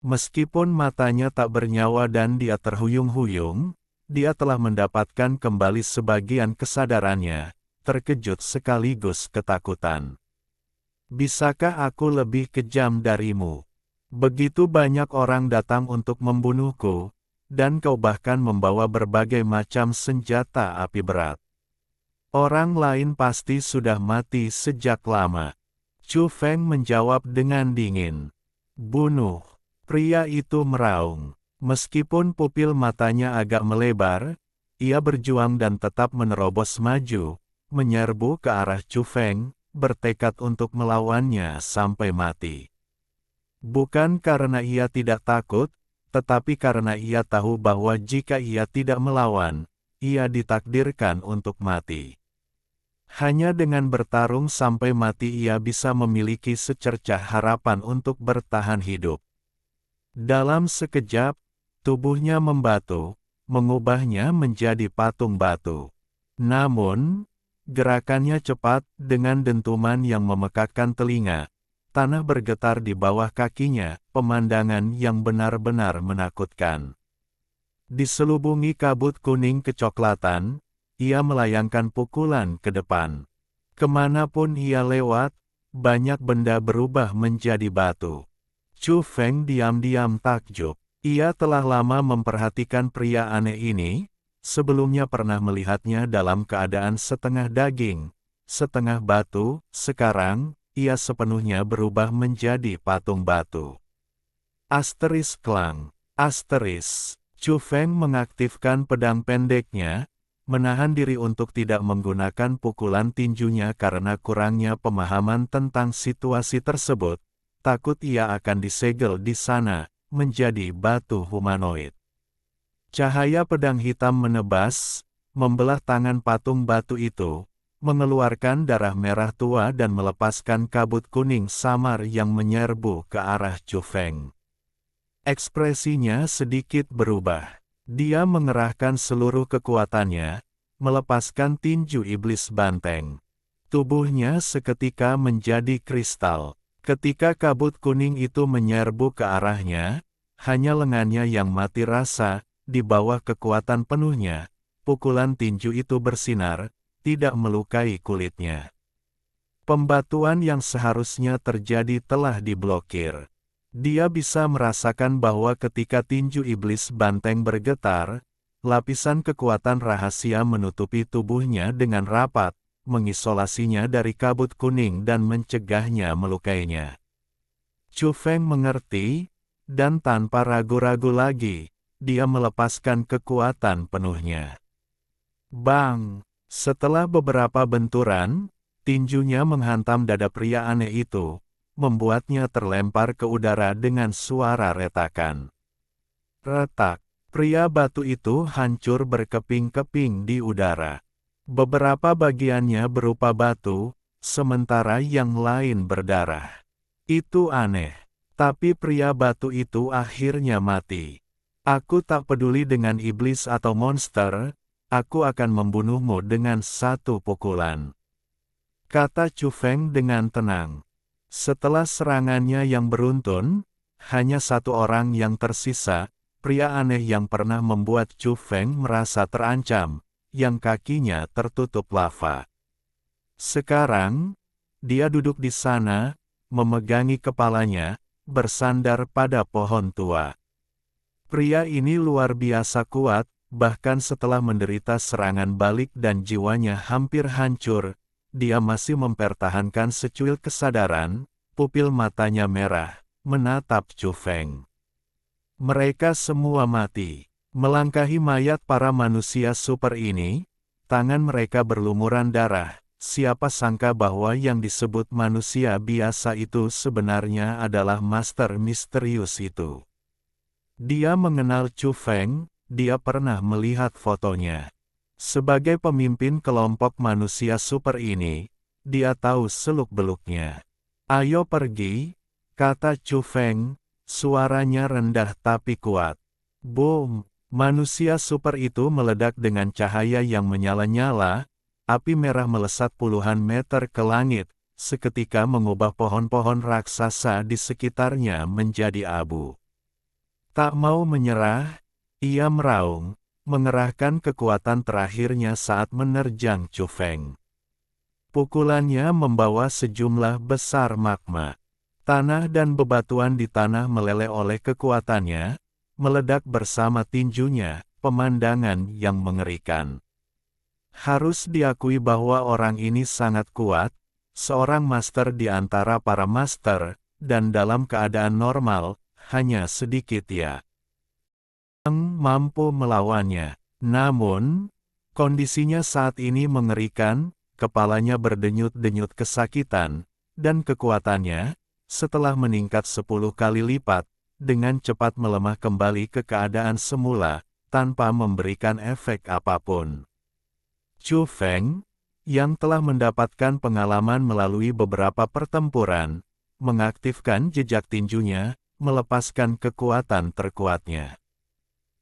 Speaker 1: Meskipun matanya tak bernyawa dan dia terhuyung-huyung, dia telah mendapatkan kembali sebagian kesadarannya, terkejut sekaligus ketakutan. Bisakah aku lebih kejam darimu? Begitu banyak orang datang untuk membunuhku, dan kau bahkan membawa berbagai macam senjata api berat. Orang lain pasti sudah mati sejak lama. Chu Feng menjawab dengan dingin. Bunuh. Pria itu meraung. Meskipun pupil matanya agak melebar, ia berjuang dan tetap menerobos maju, menyerbu ke arah Chu Feng, bertekad untuk melawannya sampai mati. Bukan karena ia tidak takut, tetapi karena ia tahu bahwa jika ia tidak melawan, ia ditakdirkan untuk mati. Hanya dengan bertarung sampai mati ia bisa memiliki secercah harapan untuk bertahan hidup. Dalam sekejap, tubuhnya membatu, mengubahnya menjadi patung batu. Namun, gerakannya cepat, dengan dentuman yang memekakkan telinga. Tanah bergetar di bawah kakinya, pemandangan yang benar-benar menakutkan. Diselubungi kabut kuning kecoklatan, ia melayangkan pukulan ke depan. Kemanapun ia lewat, banyak benda berubah menjadi batu. Chu Feng diam-diam takjub. Ia telah lama memperhatikan pria aneh ini, sebelumnya pernah melihatnya dalam keadaan setengah daging, setengah batu, sekarang, ia sepenuhnya berubah menjadi patung batu. Klang. Chu Feng mengaktifkan pedang pendeknya, menahan diri untuk tidak menggunakan pukulan tinjunya karena kurangnya pemahaman tentang situasi tersebut, takut ia akan disegel di sana, menjadi batu humanoid. Cahaya pedang hitam menebas, membelah tangan patung batu itu, mengeluarkan darah merah tua dan melepaskan kabut kuning samar yang menyerbu ke arah Chu Feng. Ekspresinya sedikit berubah. Dia mengerahkan seluruh kekuatannya, melepaskan tinju iblis banteng. Tubuhnya seketika menjadi kristal. Ketika kabut kuning itu menyerbu ke arahnya, hanya lengannya yang mati rasa, di bawah kekuatan penuhnya, pukulan tinju itu bersinar, tidak melukai kulitnya. Pembatuan yang seharusnya terjadi telah diblokir. Dia bisa merasakan bahwa ketika tinju iblis banteng bergetar, lapisan kekuatan rahasia menutupi tubuhnya dengan rapat, mengisolasinya dari kabut kuning dan mencegahnya melukainya. Chu Feng mengerti, dan tanpa ragu-ragu lagi, dia melepaskan kekuatan penuhnya. Bang! Setelah beberapa benturan, tinjunya menghantam dada pria aneh itu, membuatnya terlempar ke udara dengan suara retakan. Retak! Pria batu itu hancur berkeping-keping di udara. Beberapa bagiannya berupa batu, sementara yang lain berdarah. Itu aneh. Tapi pria batu itu akhirnya mati. Aku tak peduli dengan iblis atau monster, aku akan membunuhmu dengan satu pukulan, kata Chu Feng dengan tenang. Setelah serangannya yang beruntun, hanya satu orang yang tersisa, pria aneh yang pernah membuat Chu Feng merasa terancam, yang kakinya tertutup lava. Sekarang, dia duduk di sana, memegangi kepalanya, bersandar pada pohon tua. Pria ini luar biasa kuat, bahkan setelah menderita serangan balik dan jiwanya hampir hancur, dia masih mempertahankan secuil kesadaran, pupil matanya merah, menatap Chu Feng. Mereka semua mati. Melangkahi mayat para manusia super ini, tangan mereka berlumuran darah. Siapa sangka bahwa yang disebut manusia biasa itu sebenarnya adalah master misterius itu. Dia mengenal Chu Feng, dia pernah melihat fotonya. Sebagai pemimpin kelompok manusia super ini, dia tahu seluk-beluknya. Ayo pergi, kata Chu Feng, suaranya rendah tapi kuat. Boom! Manusia super itu meledak dengan cahaya yang menyala-nyala, api merah melesat puluhan meter ke langit, seketika mengubah pohon-pohon raksasa di sekitarnya menjadi abu. Tak mau menyerah, ia meraung, mengerahkan kekuatan terakhirnya saat menerjang Chu Feng. Pukulannya membawa sejumlah besar magma. Tanah dan bebatuan di tanah meleleh oleh kekuatannya, meledak bersama tinjunya, pemandangan yang mengerikan. Harus diakui bahwa orang ini sangat kuat, seorang master di antara para master, dan dalam keadaan normal, hanya sedikit yang mampu melawannya. Namun, kondisinya saat ini mengerikan, kepalanya berdenyut-denyut kesakitan, dan kekuatannya, setelah meningkat 10 kali lipat, dengan cepat melemah kembali ke keadaan semula, tanpa memberikan efek apapun. Chu Feng, yang telah mendapatkan pengalaman melalui beberapa pertempuran, mengaktifkan jejak tinjunya, melepaskan kekuatan terkuatnya.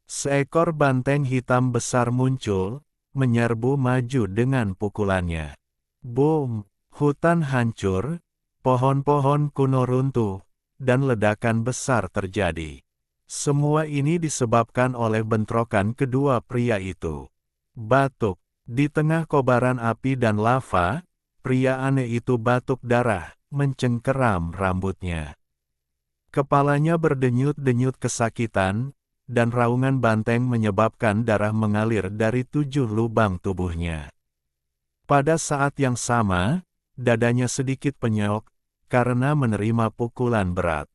Speaker 1: Seekor banteng hitam besar muncul, menyerbu maju dengan pukulannya. Boom! Hutan hancur, pohon-pohon kuno runtuh, dan ledakan besar terjadi. Semua ini disebabkan oleh bentrokan kedua pria itu. Batuk. Di tengah kobaran api dan lava, pria aneh itu batuk darah, mencengkeram rambutnya. Kepalanya berdenyut-denyut kesakitan, dan raungan banteng menyebabkan darah mengalir dari 7 lubang tubuhnya. Pada saat yang sama, dadanya sedikit penyok, karena menerima pukulan berat.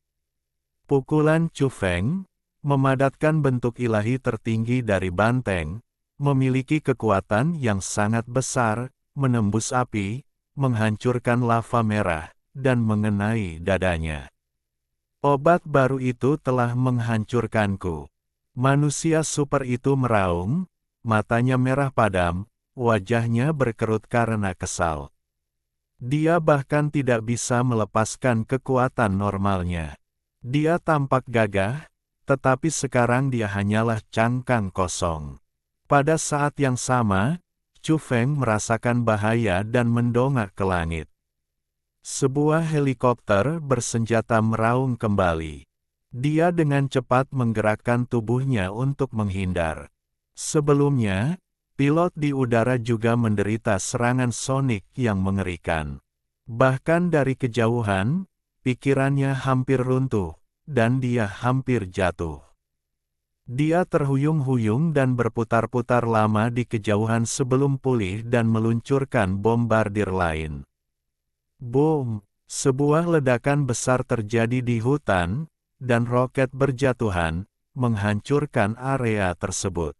Speaker 1: Pukulan Chu Feng, memadatkan bentuk ilahi tertinggi dari banteng, memiliki kekuatan yang sangat besar, menembus api, menghancurkan lava merah, dan mengenai dadanya. Obat baru itu telah menghancurkanku. Manusia super itu meraung, matanya merah padam, wajahnya berkerut karena kesal. Dia bahkan tidak bisa melepaskan kekuatan normalnya. Dia tampak gagah, tetapi sekarang dia hanyalah cangkang kosong. Pada saat yang sama, Chu Feng merasakan bahaya dan mendongak ke langit. Sebuah helikopter bersenjata meraung kembali. Dia dengan cepat menggerakkan tubuhnya untuk menghindar. Sebelumnya, pilot di udara juga menderita serangan sonik yang mengerikan. Bahkan dari kejauhan, pikirannya hampir runtuh, dan dia hampir jatuh. Dia terhuyung-huyung dan berputar-putar lama di kejauhan sebelum pulih dan meluncurkan bombardir lain. Boom! Sebuah ledakan besar terjadi di hutan, dan roket berjatuhan, menghancurkan area tersebut.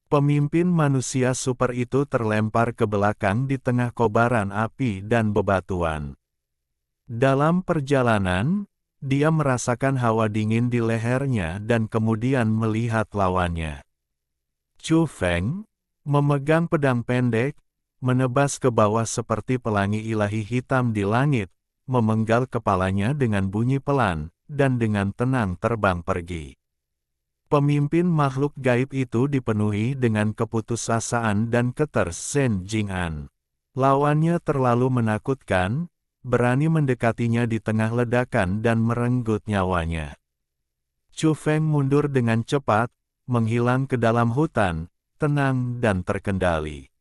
Speaker 1: Pemimpin manusia super itu terlempar ke belakang di tengah kobaran api dan bebatuan. Dalam perjalanan, dia merasakan hawa dingin di lehernya dan kemudian melihat lawannya. Chu Feng, memegang pedang pendek, menebas ke bawah seperti pelangi ilahi hitam di langit, memenggal kepalanya dengan bunyi pelan, dan dengan tenang terbang pergi. Pemimpin makhluk gaib itu dipenuhi dengan keputusasaan dan ketersenjingan. Lawannya terlalu menakutkan, berani mendekatinya di tengah ledakan dan merenggut nyawanya. Chu Feng mundur dengan cepat, menghilang ke dalam hutan, tenang dan terkendali.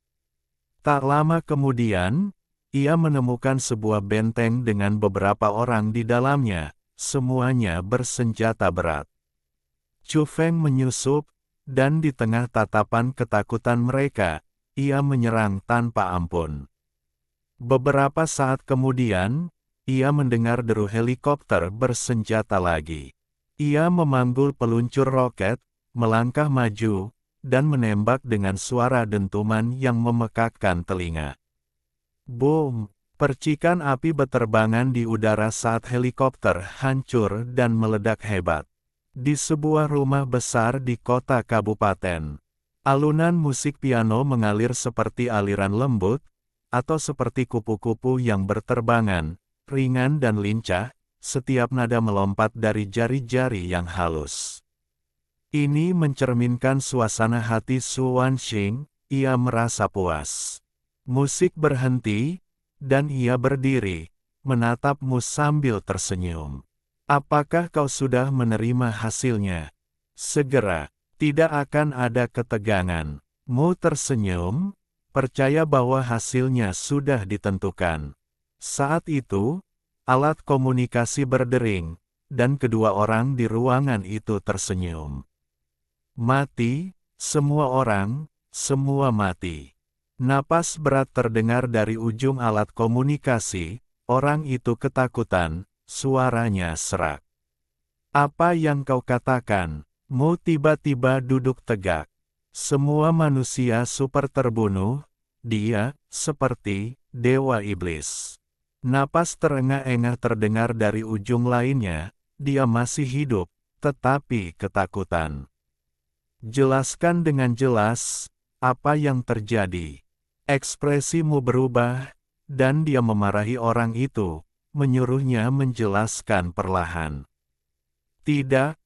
Speaker 1: Tak lama kemudian, ia menemukan sebuah benteng dengan beberapa orang di dalamnya, semuanya bersenjata berat. Chu Feng menyusup, dan di tengah tatapan ketakutan mereka, ia menyerang tanpa ampun. Beberapa saat kemudian, ia mendengar deru helikopter bersenjata lagi. Ia memanggul peluncur roket, melangkah maju, dan menembak dengan suara dentuman yang memekakkan telinga. Boom! Percikan api beterbangan di udara saat helikopter hancur dan meledak hebat. Di sebuah rumah besar di kota kabupaten, alunan musik piano mengalir seperti aliran lembut, atau seperti kupu-kupu yang berterbangan, ringan dan lincah, setiap nada melompat dari jari-jari yang halus. Ini mencerminkan suasana hati Su Wanxing, ia merasa puas. Musik berhenti, dan ia berdiri, menatapmu sambil tersenyum. Apakah kau sudah menerima hasilnya? Segera, tidak akan ada ketegangan. Mu tersenyum, percaya bahwa hasilnya sudah ditentukan. Saat itu, alat komunikasi berdering, dan kedua orang di ruangan itu tersenyum. Mati, semua orang, semua mati. Napas berat terdengar dari ujung alat komunikasi, orang itu ketakutan, suaranya serak. Apa yang kau katakan? Mu tiba-tiba duduk tegak. Semua manusia super terbunuh, dia, seperti, dewa iblis. Napas terengah-engah terdengar dari ujung lainnya, dia masih hidup, tetapi ketakutan. Jelaskan dengan jelas, apa yang terjadi. Ekspresimu berubah, dan dia memarahi orang itu, menyuruhnya menjelaskan perlahan. Tidak,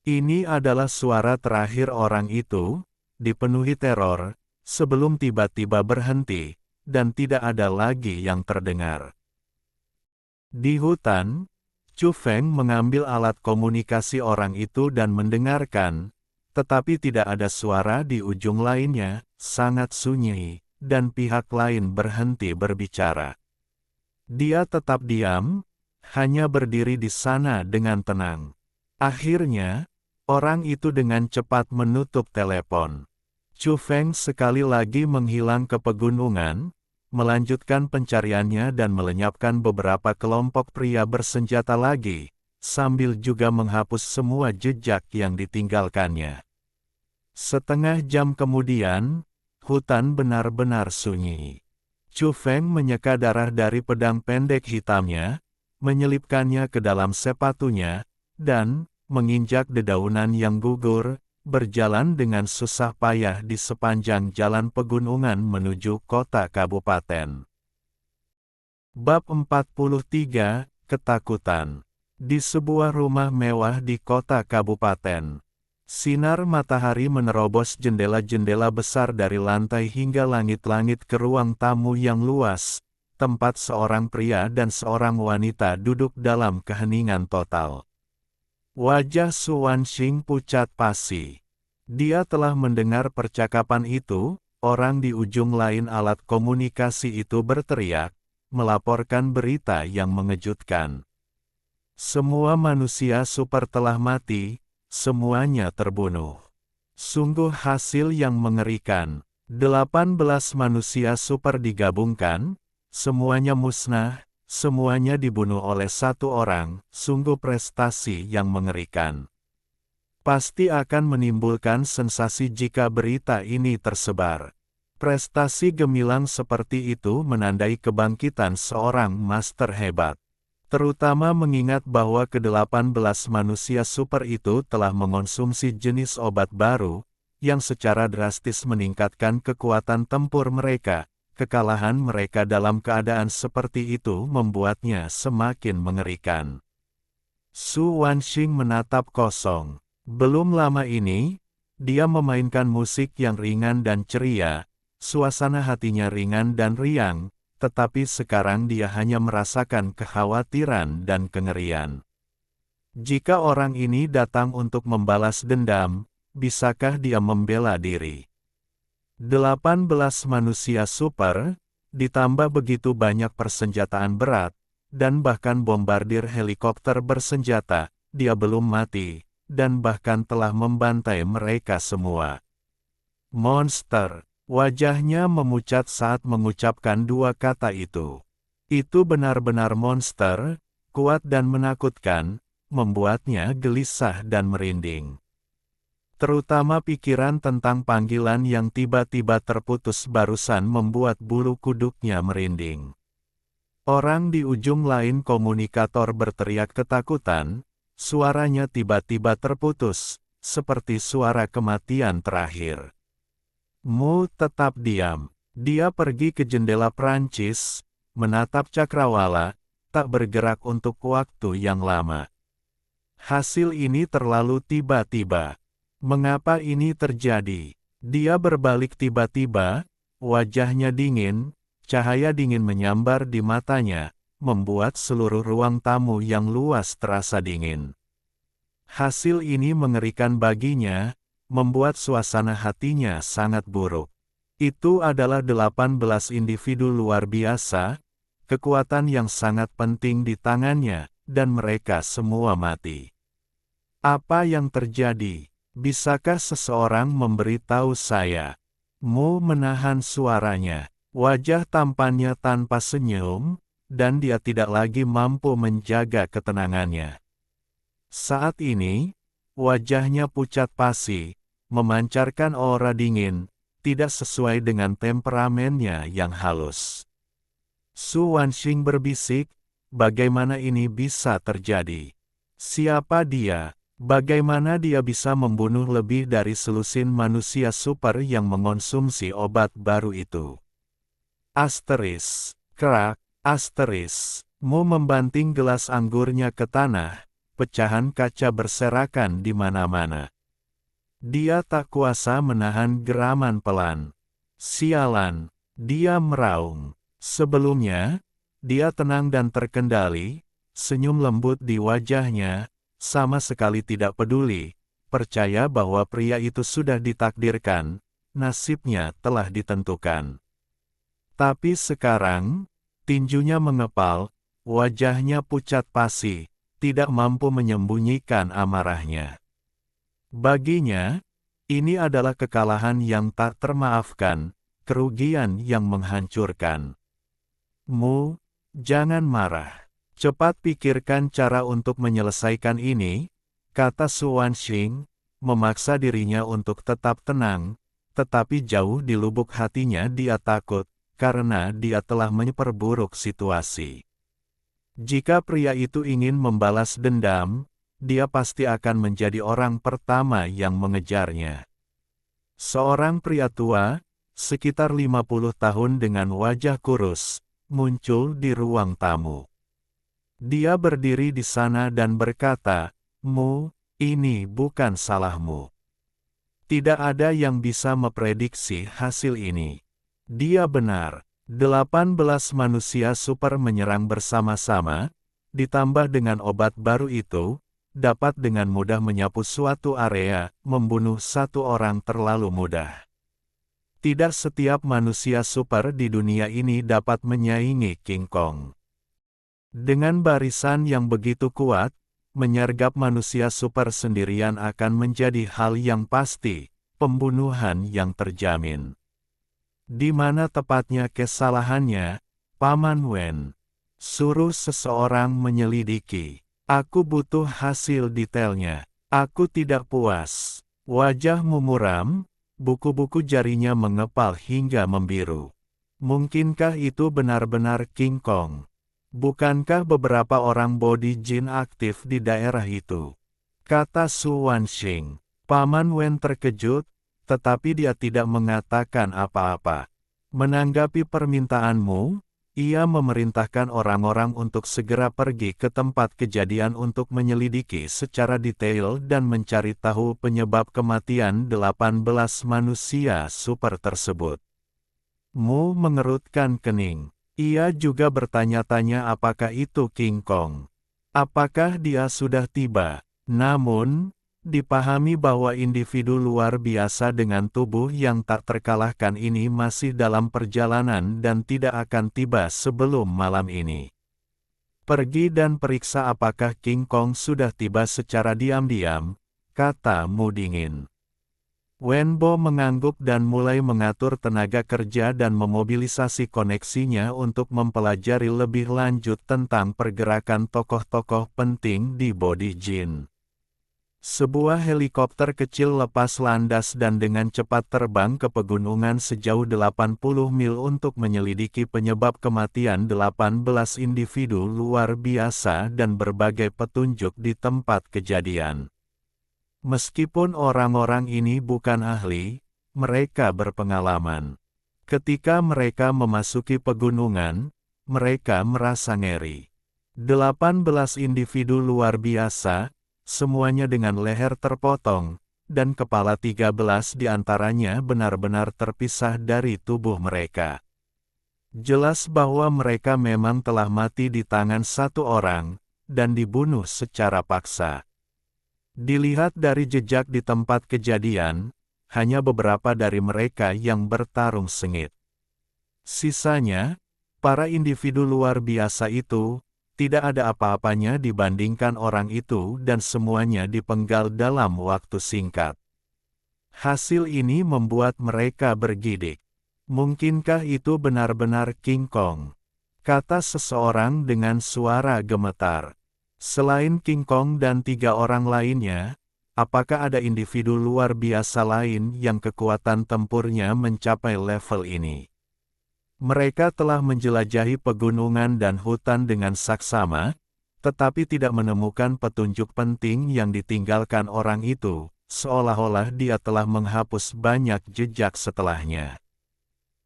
Speaker 1: ini adalah suara terakhir orang itu, dipenuhi teror, sebelum tiba-tiba berhenti, dan tidak ada lagi yang terdengar. Di hutan, Chu Feng mengambil alat komunikasi orang itu dan mendengarkan, tetapi tidak ada suara di ujung lainnya, sangat sunyi, dan pihak lain berhenti berbicara. Dia tetap diam, hanya berdiri di sana dengan tenang. Akhirnya, orang itu dengan cepat menutup telepon. Chu Feng sekali lagi menghilang ke pegunungan, melanjutkan pencariannya dan melenyapkan beberapa kelompok pria bersenjata lagi, sambil juga menghapus semua jejak yang ditinggalkannya. Setengah jam kemudian, hutan benar-benar sunyi. Chu Feng menyeka darah dari pedang pendek hitamnya, menyelipkannya ke dalam sepatunya, dan, menginjak dedaunan yang gugur, berjalan dengan susah payah di sepanjang jalan pegunungan menuju kota kabupaten. Bab 43, Ketakutan. Di sebuah rumah mewah di kota kabupaten. Sinar matahari menerobos jendela-jendela besar dari lantai hingga langit-langit ke ruang tamu yang luas, tempat seorang pria dan seorang wanita duduk dalam keheningan total. Wajah Su Wanxing pucat pasi. Dia telah mendengar percakapan itu, orang di ujung lain alat komunikasi itu berteriak, melaporkan berita yang mengejutkan. Semua manusia super telah mati, semuanya terbunuh. Sungguh hasil yang mengerikan. 18 manusia super digabungkan, semuanya musnah, semuanya dibunuh oleh satu orang, sungguh prestasi yang mengerikan. Pasti akan menimbulkan sensasi jika berita ini tersebar. Prestasi gemilang seperti itu menandai kebangkitan seorang master hebat. Terutama mengingat bahwa ke-18 manusia super itu telah mengonsumsi jenis obat baru, yang secara drastis meningkatkan kekuatan tempur mereka. Kekalahan mereka dalam keadaan seperti itu membuatnya semakin mengerikan. Su Wanxing menatap kosong. Belum lama ini, dia memainkan musik yang ringan dan ceria, suasana hatinya ringan dan riang, tetapi sekarang dia hanya merasakan kekhawatiran dan kengerian. Jika orang ini datang untuk membalas dendam, bisakah dia membela diri? 18 manusia super, ditambah begitu banyak persenjataan berat, dan bahkan bombardir helikopter bersenjata, dia belum mati, dan bahkan telah membantai mereka semua. Monster, wajahnya memucat saat mengucapkan dua kata itu. Itu benar-benar monster, kuat dan menakutkan, membuatnya gelisah dan merinding. Terutama pikiran tentang panggilan yang tiba-tiba terputus barusan membuat bulu kuduknya merinding. Orang di ujung lain komunikator berteriak ketakutan, suaranya tiba-tiba terputus, seperti suara kematian terakhir. Mu tetap diam. Dia pergi ke jendela Prancis, menatap cakrawala, tak bergerak untuk waktu yang lama. Hasil ini terlalu tiba-tiba. Mengapa ini terjadi? Dia berbalik tiba-tiba, wajahnya dingin, cahaya dingin menyambar di matanya, membuat seluruh ruang tamu yang luas terasa dingin. Hasil ini mengerikan baginya, membuat suasana hatinya sangat buruk. Itu adalah 18 individu luar biasa, kekuatan yang sangat penting di tangannya, dan mereka semua mati. Apa yang terjadi? Bisakah seseorang memberitahu saya? Mu menahan suaranya. Wajah tampannya tanpa senyum, dan dia tidak lagi mampu menjaga ketenangannya. Saat ini, wajahnya pucat pasi, memancarkan aura dingin, tidak sesuai dengan temperamennya yang halus. Su Wanxing berbisik, bagaimana ini bisa terjadi? Siapa dia? Bagaimana dia bisa membunuh lebih dari selusin manusia super yang mengonsumsi obat baru itu? Asteris, kerak, asteris. Mu membanting gelas anggurnya ke tanah, pecahan kaca berserakan di mana-mana. Dia tak kuasa menahan geraman pelan. Sialan, dia meraung. Sebelumnya, dia tenang dan terkendali, senyum lembut di wajahnya, sama sekali tidak peduli, percaya bahwa pria itu sudah ditakdirkan, nasibnya telah ditentukan. Tapi sekarang, tinjunya mengepal, wajahnya pucat pasi, tidak mampu menyembunyikan amarahnya. Baginya, ini adalah kekalahan yang tak termaafkan, kerugian yang menghancurkan. Mu, jangan marah. Cepat pikirkan cara untuk menyelesaikan ini, kata Su Wanxing, memaksa dirinya untuk tetap tenang, tetapi jauh di lubuk hatinya dia takut, karena dia telah memperburuk situasi. Jika pria itu ingin membalas dendam, dia pasti akan menjadi orang pertama yang mengejarnya. Seorang pria tua, sekitar 50 tahun dengan wajah kurus, muncul di ruang tamu. Dia berdiri di sana dan berkata, "Mu, ini bukan salahmu. Tidak ada yang bisa memprediksi hasil ini." Dia benar, 18 manusia super menyerang bersama-sama, ditambah dengan obat baru itu, dapat dengan mudah menyapu suatu area, membunuh satu orang terlalu mudah. Tidak setiap manusia super di dunia ini dapat menyaingi King Kong. Dengan barisan yang begitu kuat, menyergap manusia super sendirian akan menjadi hal yang pasti, pembunuhan yang terjamin. Di mana tepatnya kesalahannya, Paman Wen? Suruh seseorang menyelidiki. Aku butuh hasil detailnya. Aku tidak puas. Wajahmu muram, buku-buku jarinya mengepal hingga membiru. Mungkinkah itu benar-benar King Kong? Bukankah beberapa orang body jin aktif di daerah itu? Kata Su Wanxing. Paman Wen terkejut, tetapi dia tidak mengatakan apa-apa. Menanggapi permintaanmu, ia memerintahkan orang-orang untuk segera pergi ke tempat kejadian untuk menyelidiki secara detail dan mencari tahu penyebab kematian 18 manusia super tersebut. Mu mengerutkan kening. Ia juga bertanya-tanya apakah itu King Kong. Apakah dia sudah tiba? Namun, dipahami bahwa individu luar biasa dengan tubuh yang tak terkalahkan ini masih dalam perjalanan dan tidak akan tiba sebelum malam ini. Pergi dan periksa apakah King Kong sudah tiba secara diam-diam, kata Mu dingin. Wenbo mengangguk dan mulai mengatur tenaga kerja dan memobilisasi koneksinya untuk mempelajari lebih lanjut tentang pergerakan tokoh-tokoh penting di body jin. Sebuah helikopter kecil lepas landas dan dengan cepat terbang ke pegunungan sejauh 80 mil untuk menyelidiki penyebab kematian 18 individu luar biasa dan berbagai petunjuk di tempat kejadian. Meskipun orang-orang ini bukan ahli, mereka berpengalaman. Ketika mereka memasuki pegunungan, mereka merasa ngeri. 18 individu luar biasa, semuanya dengan leher terpotong, dan kepala 13 di antaranya benar-benar terpisah dari tubuh mereka. Jelas bahwa mereka memang telah mati di tangan satu orang, dan dibunuh secara paksa. Dilihat dari jejak di tempat kejadian, hanya beberapa dari mereka yang bertarung sengit. Sisanya, para individu luar biasa itu, tidak ada apa-apanya dibandingkan orang itu dan semuanya dipenggal dalam waktu singkat. Hasil ini membuat mereka bergidik. Mungkinkah itu benar-benar King Kong? Kata seseorang dengan suara gemetar. Selain King Kong dan 3 orang lainnya, apakah ada individu luar biasa lain yang kekuatan tempurnya mencapai level ini? Mereka telah menjelajahi pegunungan dan hutan dengan saksama, tetapi tidak menemukan petunjuk penting yang ditinggalkan orang itu, seolah-olah dia telah menghapus banyak jejak setelahnya.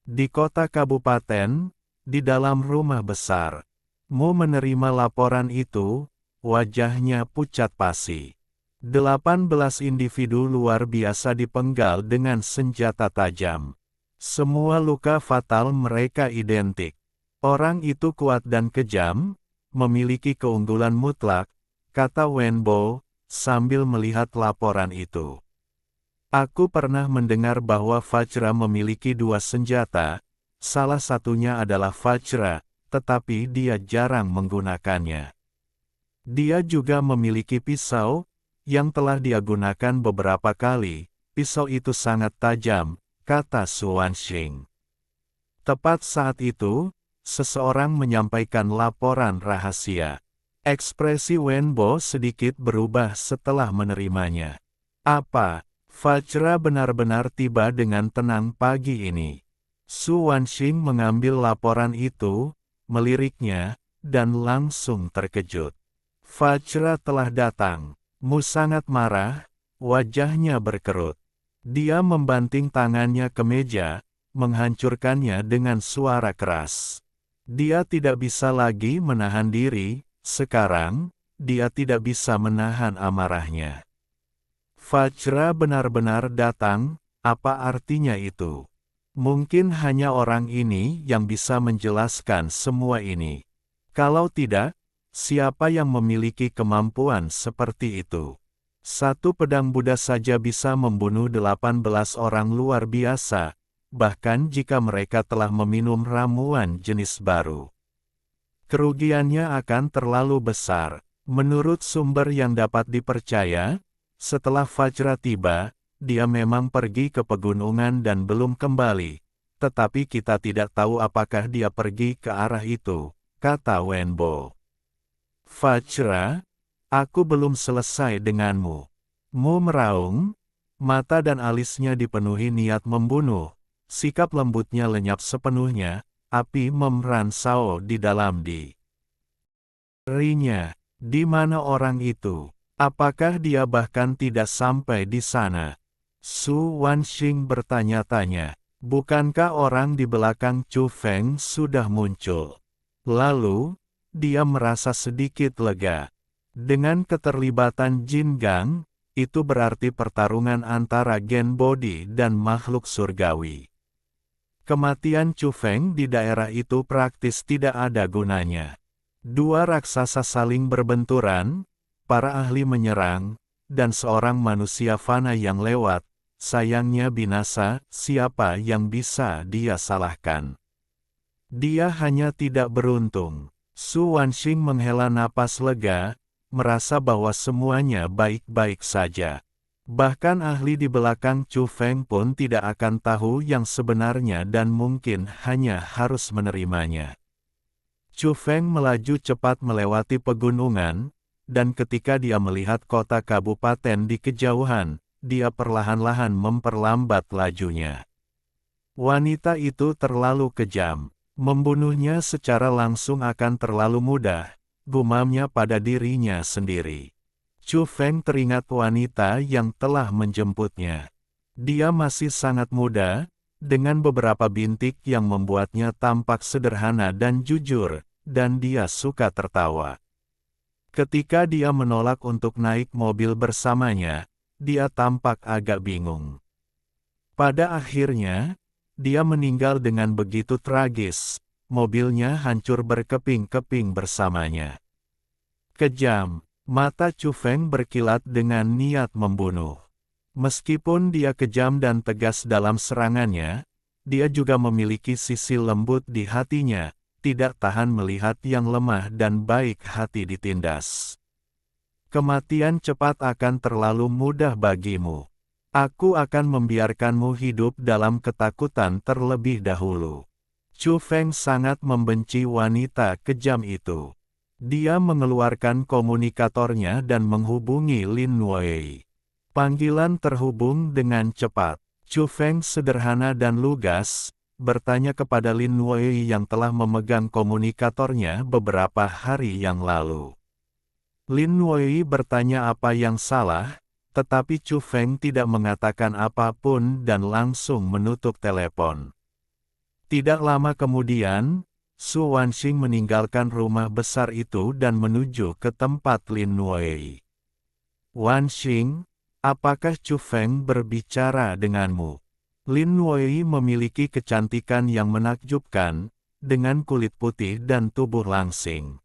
Speaker 1: Di kota kabupaten, di dalam rumah besar, Mu menerima laporan itu. Wajahnya pucat pasi. 18 individu luar biasa dipenggal dengan senjata tajam. Semua luka fatal mereka identik. Orang itu kuat dan kejam, memiliki keunggulan mutlak, kata Wenbo, sambil melihat laporan itu. Aku pernah mendengar bahwa Vajra memiliki 2 senjata, salah satunya adalah Vajra, tetapi dia jarang menggunakannya. Dia juga memiliki pisau, yang telah dia gunakan beberapa kali. Pisau itu sangat tajam, kata Su Wanxing. Tepat saat itu, seseorang menyampaikan laporan rahasia. Ekspresi Wenbo sedikit berubah setelah menerimanya. Apa? Vajra benar-benar tiba dengan tenang pagi ini. Su Wanxing mengambil laporan itu, meliriknya, dan langsung terkejut. Vajra telah datang. Mu sangat marah, wajahnya berkerut. Dia membanting tangannya ke meja, menghancurkannya dengan suara keras. Dia tidak bisa lagi menahan diri, sekarang, dia tidak bisa menahan amarahnya. Vajra benar-benar datang, apa artinya itu? Mungkin hanya orang ini yang bisa menjelaskan semua ini. Kalau tidak, siapa yang memiliki kemampuan seperti itu? Satu pedang Buddha saja bisa membunuh 18 orang luar biasa, bahkan jika mereka telah meminum ramuan jenis baru. Kerugiannya akan terlalu besar. Menurut sumber yang dapat dipercaya, setelah Fajra tiba, dia memang pergi ke pegunungan dan belum kembali. Tetapi kita tidak tahu apakah dia pergi ke arah itu, kata Wenbo. Fajra, aku belum selesai denganmu. Mu meraung, mata dan alisnya dipenuhi niat membunuh. Sikap lembutnya lenyap sepenuhnya, api memeransau di dalam dirinya. Di mana orang itu? Apakah dia bahkan tidak sampai di sana? Su Wanxing bertanya-tanya. Bukankah orang di belakang Chu Feng sudah muncul? Lalu, dia merasa sedikit lega. Dengan keterlibatan Jin Gang, itu berarti pertarungan antara Gen Body dan makhluk surgawi. Kematian Chu Feng di daerah itu praktis tidak ada gunanya. Dua raksasa saling berbenturan, para ahli menyerang, dan seorang manusia fana yang lewat, sayangnya binasa, siapa yang bisa dia salahkan? Dia hanya tidak beruntung. Su Wanxing menghela napas lega, merasa bahwa semuanya baik-baik saja. Bahkan ahli di belakang Chu Feng pun tidak akan tahu yang sebenarnya dan mungkin hanya harus menerimanya. Chu Feng melaju cepat melewati pegunungan, dan ketika dia melihat kota kabupaten di kejauhan, dia perlahan-lahan memperlambat lajunya. Wanita itu terlalu kejam. Membunuhnya secara langsung akan terlalu mudah, gumamnya pada dirinya sendiri. Chu Feng teringat wanita yang telah menjemputnya. Dia masih sangat muda, dengan beberapa bintik yang membuatnya tampak sederhana dan jujur, dan dia suka tertawa. Ketika dia menolak untuk naik mobil bersamanya, dia tampak agak bingung. Pada akhirnya, dia meninggal dengan begitu tragis, mobilnya hancur berkeping-keping bersamanya. Kejam, mata Chu Feng berkilat dengan niat membunuh. Meskipun dia kejam dan tegas dalam serangannya, dia juga memiliki sisi lembut di hatinya, tidak tahan melihat yang lemah dan baik hati ditindas. Kematian cepat akan terlalu mudah bagimu. Aku akan membiarkanmu hidup dalam ketakutan terlebih dahulu. Chu Feng sangat membenci wanita kejam itu. Dia mengeluarkan komunikatornya dan menghubungi Lin Wei. Panggilan terhubung dengan cepat. Chu Feng sederhana dan lugas, bertanya kepada Lin Wei yang telah memegang komunikatornya beberapa hari yang lalu. Lin Wei bertanya apa yang salah, tetapi Chu Feng tidak mengatakan apapun dan langsung menutup telepon. Tidak lama kemudian, Su Wanxing meninggalkan rumah besar itu dan menuju ke tempat Lin Wei. Wanxing, apakah Chu Feng berbicara denganmu? Lin Wei memiliki kecantikan yang menakjubkan, dengan kulit putih dan tubuh langsing.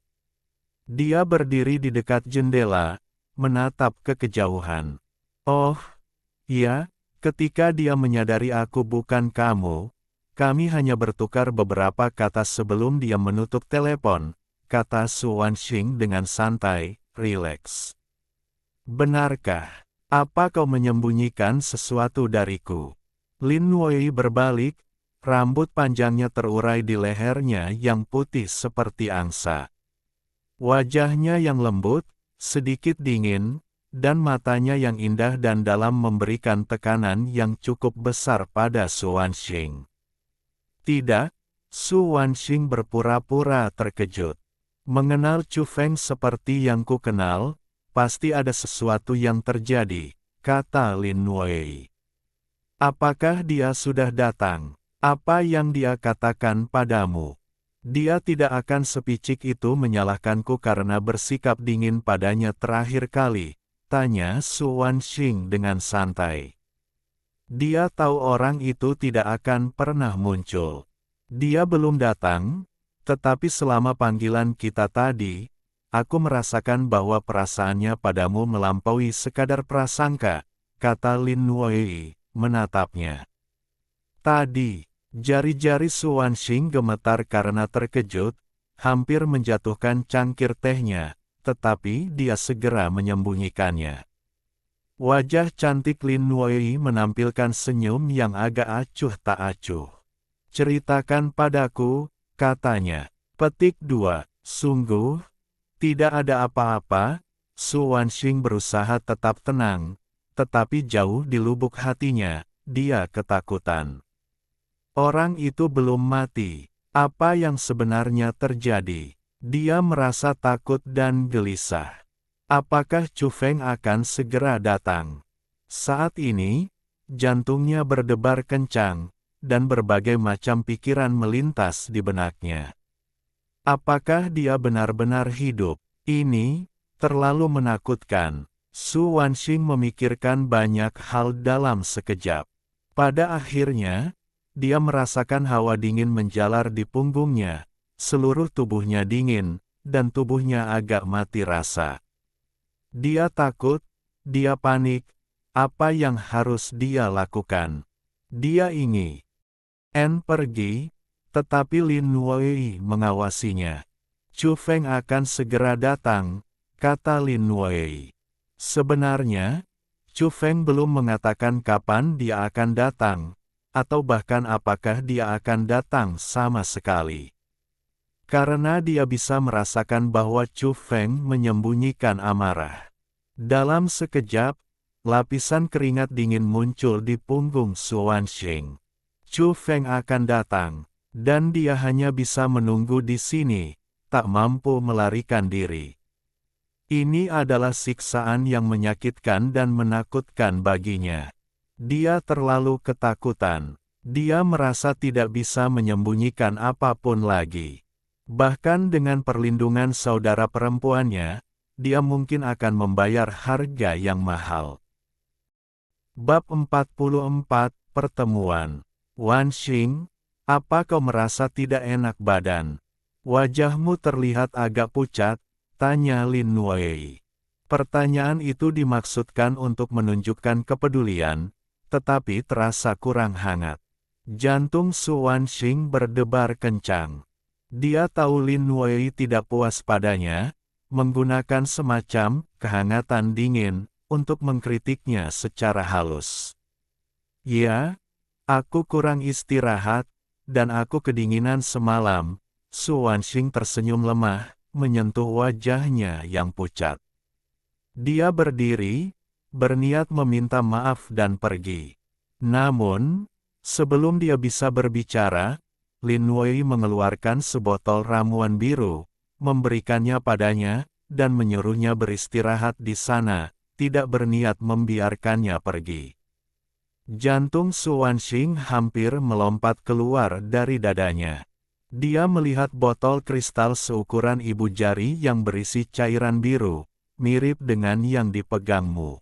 Speaker 1: Dia berdiri di dekat jendela, menatap ke kejauhan. Oh, iya, ketika dia menyadari aku bukan kamu, kami hanya bertukar beberapa kata sebelum dia menutup telepon, kata Su Wanxing dengan santai, rileks. Benarkah? Apa kau menyembunyikan sesuatu dariku? Lin Wei berbalik, rambut panjangnya terurai di lehernya yang putih seperti angsa. Wajahnya yang lembut, sedikit dingin, dan matanya yang indah dan dalam memberikan tekanan yang cukup besar pada Su Wanxing. Tidak, Su Wanxing berpura-pura terkejut. Mengenal Chu Feng seperti yang ku kenal, pasti ada sesuatu yang terjadi, kata Lin Wei. Apakah dia sudah datang? Apa yang dia katakan padamu? Dia tidak akan sepicik itu menyalahkanku karena bersikap dingin padanya terakhir kali, tanya Su Wanxing dengan santai. Dia tahu orang itu tidak akan pernah muncul. Dia belum datang, tetapi selama panggilan kita tadi, aku merasakan bahwa perasaannya padamu melampaui sekadar prasangka, kata Lin Wei, menatapnya. Tadi, jari-jari Su Wanxing gemetar karena terkejut, hampir menjatuhkan cangkir tehnya, tetapi dia segera menyembunyikannya. Wajah cantik Lin Wei menampilkan senyum yang agak acuh tak acuh. "Ceritakan padaku," katanya. Petik 2. Sungguh, tidak ada apa-apa. Su Wanxing berusaha tetap tenang, tetapi jauh di lubuk hatinya, dia ketakutan. Orang itu belum mati. Apa yang sebenarnya terjadi? Dia merasa takut dan gelisah. Apakah Chu Feng akan segera datang? Saat ini, jantungnya berdebar kencang, dan berbagai macam pikiran melintas di benaknya. Apakah dia benar-benar hidup? Ini terlalu menakutkan. Su Wanxing memikirkan banyak hal dalam sekejap. Pada akhirnya, dia merasakan hawa dingin menjalar di punggungnya, seluruh tubuhnya dingin, dan tubuhnya agak mati rasa. Dia takut, dia panik, apa yang harus dia lakukan? Dia ingin pergi, tetapi Lin Wei mengawasinya. "Chu Feng akan segera datang," kata Lin Wei. Sebenarnya, Chu Feng belum mengatakan kapan dia akan datang, atau bahkan apakah dia akan datang sama sekali. Karena dia bisa merasakan bahwa Chu Feng menyembunyikan amarah. Dalam sekejap, lapisan keringat dingin muncul di punggung Su Wanxing. Chu Feng akan datang, dan dia hanya bisa menunggu di sini, tak mampu melarikan diri. Ini adalah siksaan yang menyakitkan dan menakutkan baginya. Dia terlalu ketakutan. Dia merasa tidak bisa menyembunyikan apapun lagi. Bahkan dengan perlindungan saudara perempuannya, dia mungkin akan membayar harga yang mahal. Bab 44, Pertemuan. "Wanxing, apa kau merasa tidak enak badan? Wajahmu terlihat agak pucat," tanya Lin Wei. Pertanyaan itu dimaksudkan untuk menunjukkan kepedulian, tetapi terasa kurang hangat. Jantung Su Wanxing berdebar kencang. Dia tahu Lin Wei tidak puas padanya, menggunakan semacam kehangatan dingin untuk mengkritiknya secara halus. "Ya, aku kurang istirahat, dan aku kedinginan semalam." Su Wanxing tersenyum lemah, menyentuh wajahnya yang pucat. Dia berdiri, berniat meminta maaf dan pergi. Namun, sebelum dia bisa berbicara, Lin Wei mengeluarkan sebotol ramuan biru, memberikannya padanya, dan menyuruhnya beristirahat di sana, tidak berniat membiarkannya pergi. Jantung Su Wanxing hampir melompat keluar dari dadanya. Dia melihat botol kristal seukuran ibu jari yang berisi cairan biru, mirip dengan yang dipegangmu.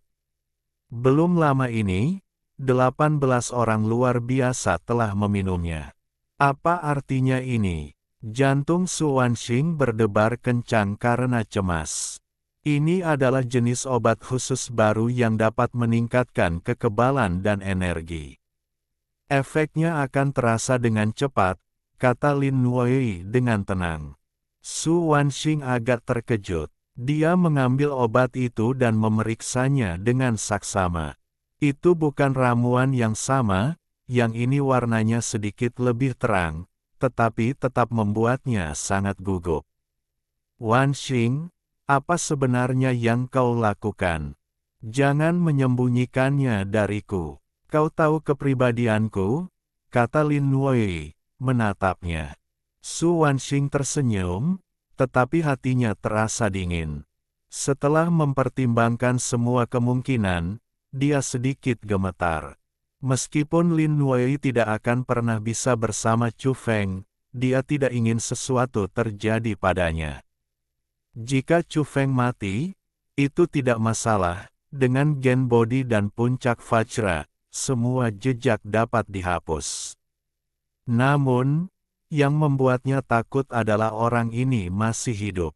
Speaker 1: Belum lama ini, 18 orang luar biasa telah meminumnya. Apa artinya ini? Jantung Su Wanxing berdebar kencang karena cemas. Ini adalah jenis obat khusus baru yang dapat meningkatkan kekebalan dan energi. Efeknya akan terasa dengan cepat, kata Lin Wei dengan tenang. Su Wanxing agak terkejut. Dia mengambil obat itu dan memeriksanya dengan saksama. Itu bukan ramuan yang sama. Yang ini warnanya sedikit lebih terang, tetapi tetap membuatnya sangat gugup. "Wanxing, apa sebenarnya yang kau lakukan? Jangan menyembunyikannya dariku. Kau tahu kepribadianku," kata Lin Wei, menatapnya. Su Wanxing tersenyum, tetapi hatinya terasa dingin. Setelah mempertimbangkan semua kemungkinan, dia sedikit gemetar. Meskipun Lin Wei tidak akan pernah bisa bersama Chu Feng, dia tidak ingin sesuatu terjadi padanya. Jika Chu Feng mati, itu tidak masalah. Dengan gen body dan puncak Vajra, semua jejak dapat dihapus. Namun, yang membuatnya takut adalah orang ini masih hidup.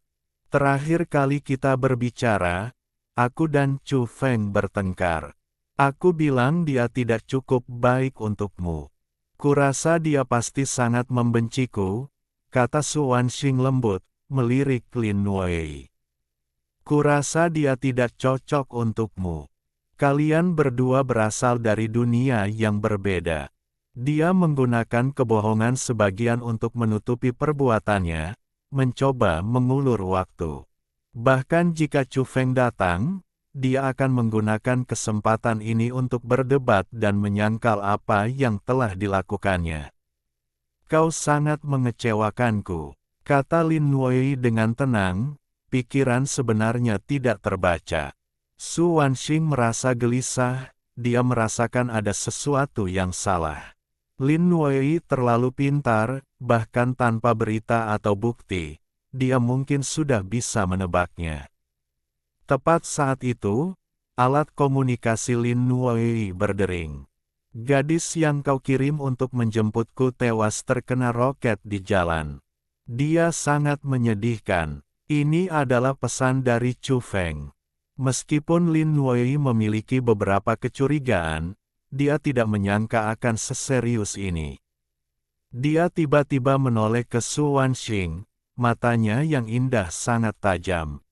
Speaker 1: Terakhir kali kita berbicara, aku dan Chu Feng bertengkar. Aku bilang dia tidak cukup baik untukmu. Kurasa dia pasti sangat membenciku, kata Su Wanxing lembut, melirik Lin Wei. Kurasa dia tidak cocok untukmu. Kalian berdua berasal dari dunia yang berbeda. Dia menggunakan kebohongan sebagian untuk menutupi perbuatannya, mencoba mengulur waktu. Bahkan jika Chu Feng datang, dia akan menggunakan kesempatan ini untuk berdebat dan menyangkal apa yang telah dilakukannya. Kau sangat mengecewakanku, kata Lin Wei dengan tenang, pikiran sebenarnya tidak terbaca. Su Wanxing merasa gelisah, dia merasakan ada sesuatu yang salah. Lin Wei terlalu pintar, bahkan tanpa berita atau bukti, dia mungkin sudah bisa menebaknya. Tepat saat itu, alat komunikasi Lin Wei berdering. Gadis yang kau kirim untuk menjemputku tewas terkena roket di jalan. Dia sangat menyedihkan. Ini adalah pesan dari Chu Feng. Meskipun Lin Wei memiliki beberapa kecurigaan, dia tidak menyangka akan seserius ini. Dia tiba-tiba menoleh ke Su Wanxing, matanya yang indah sangat tajam.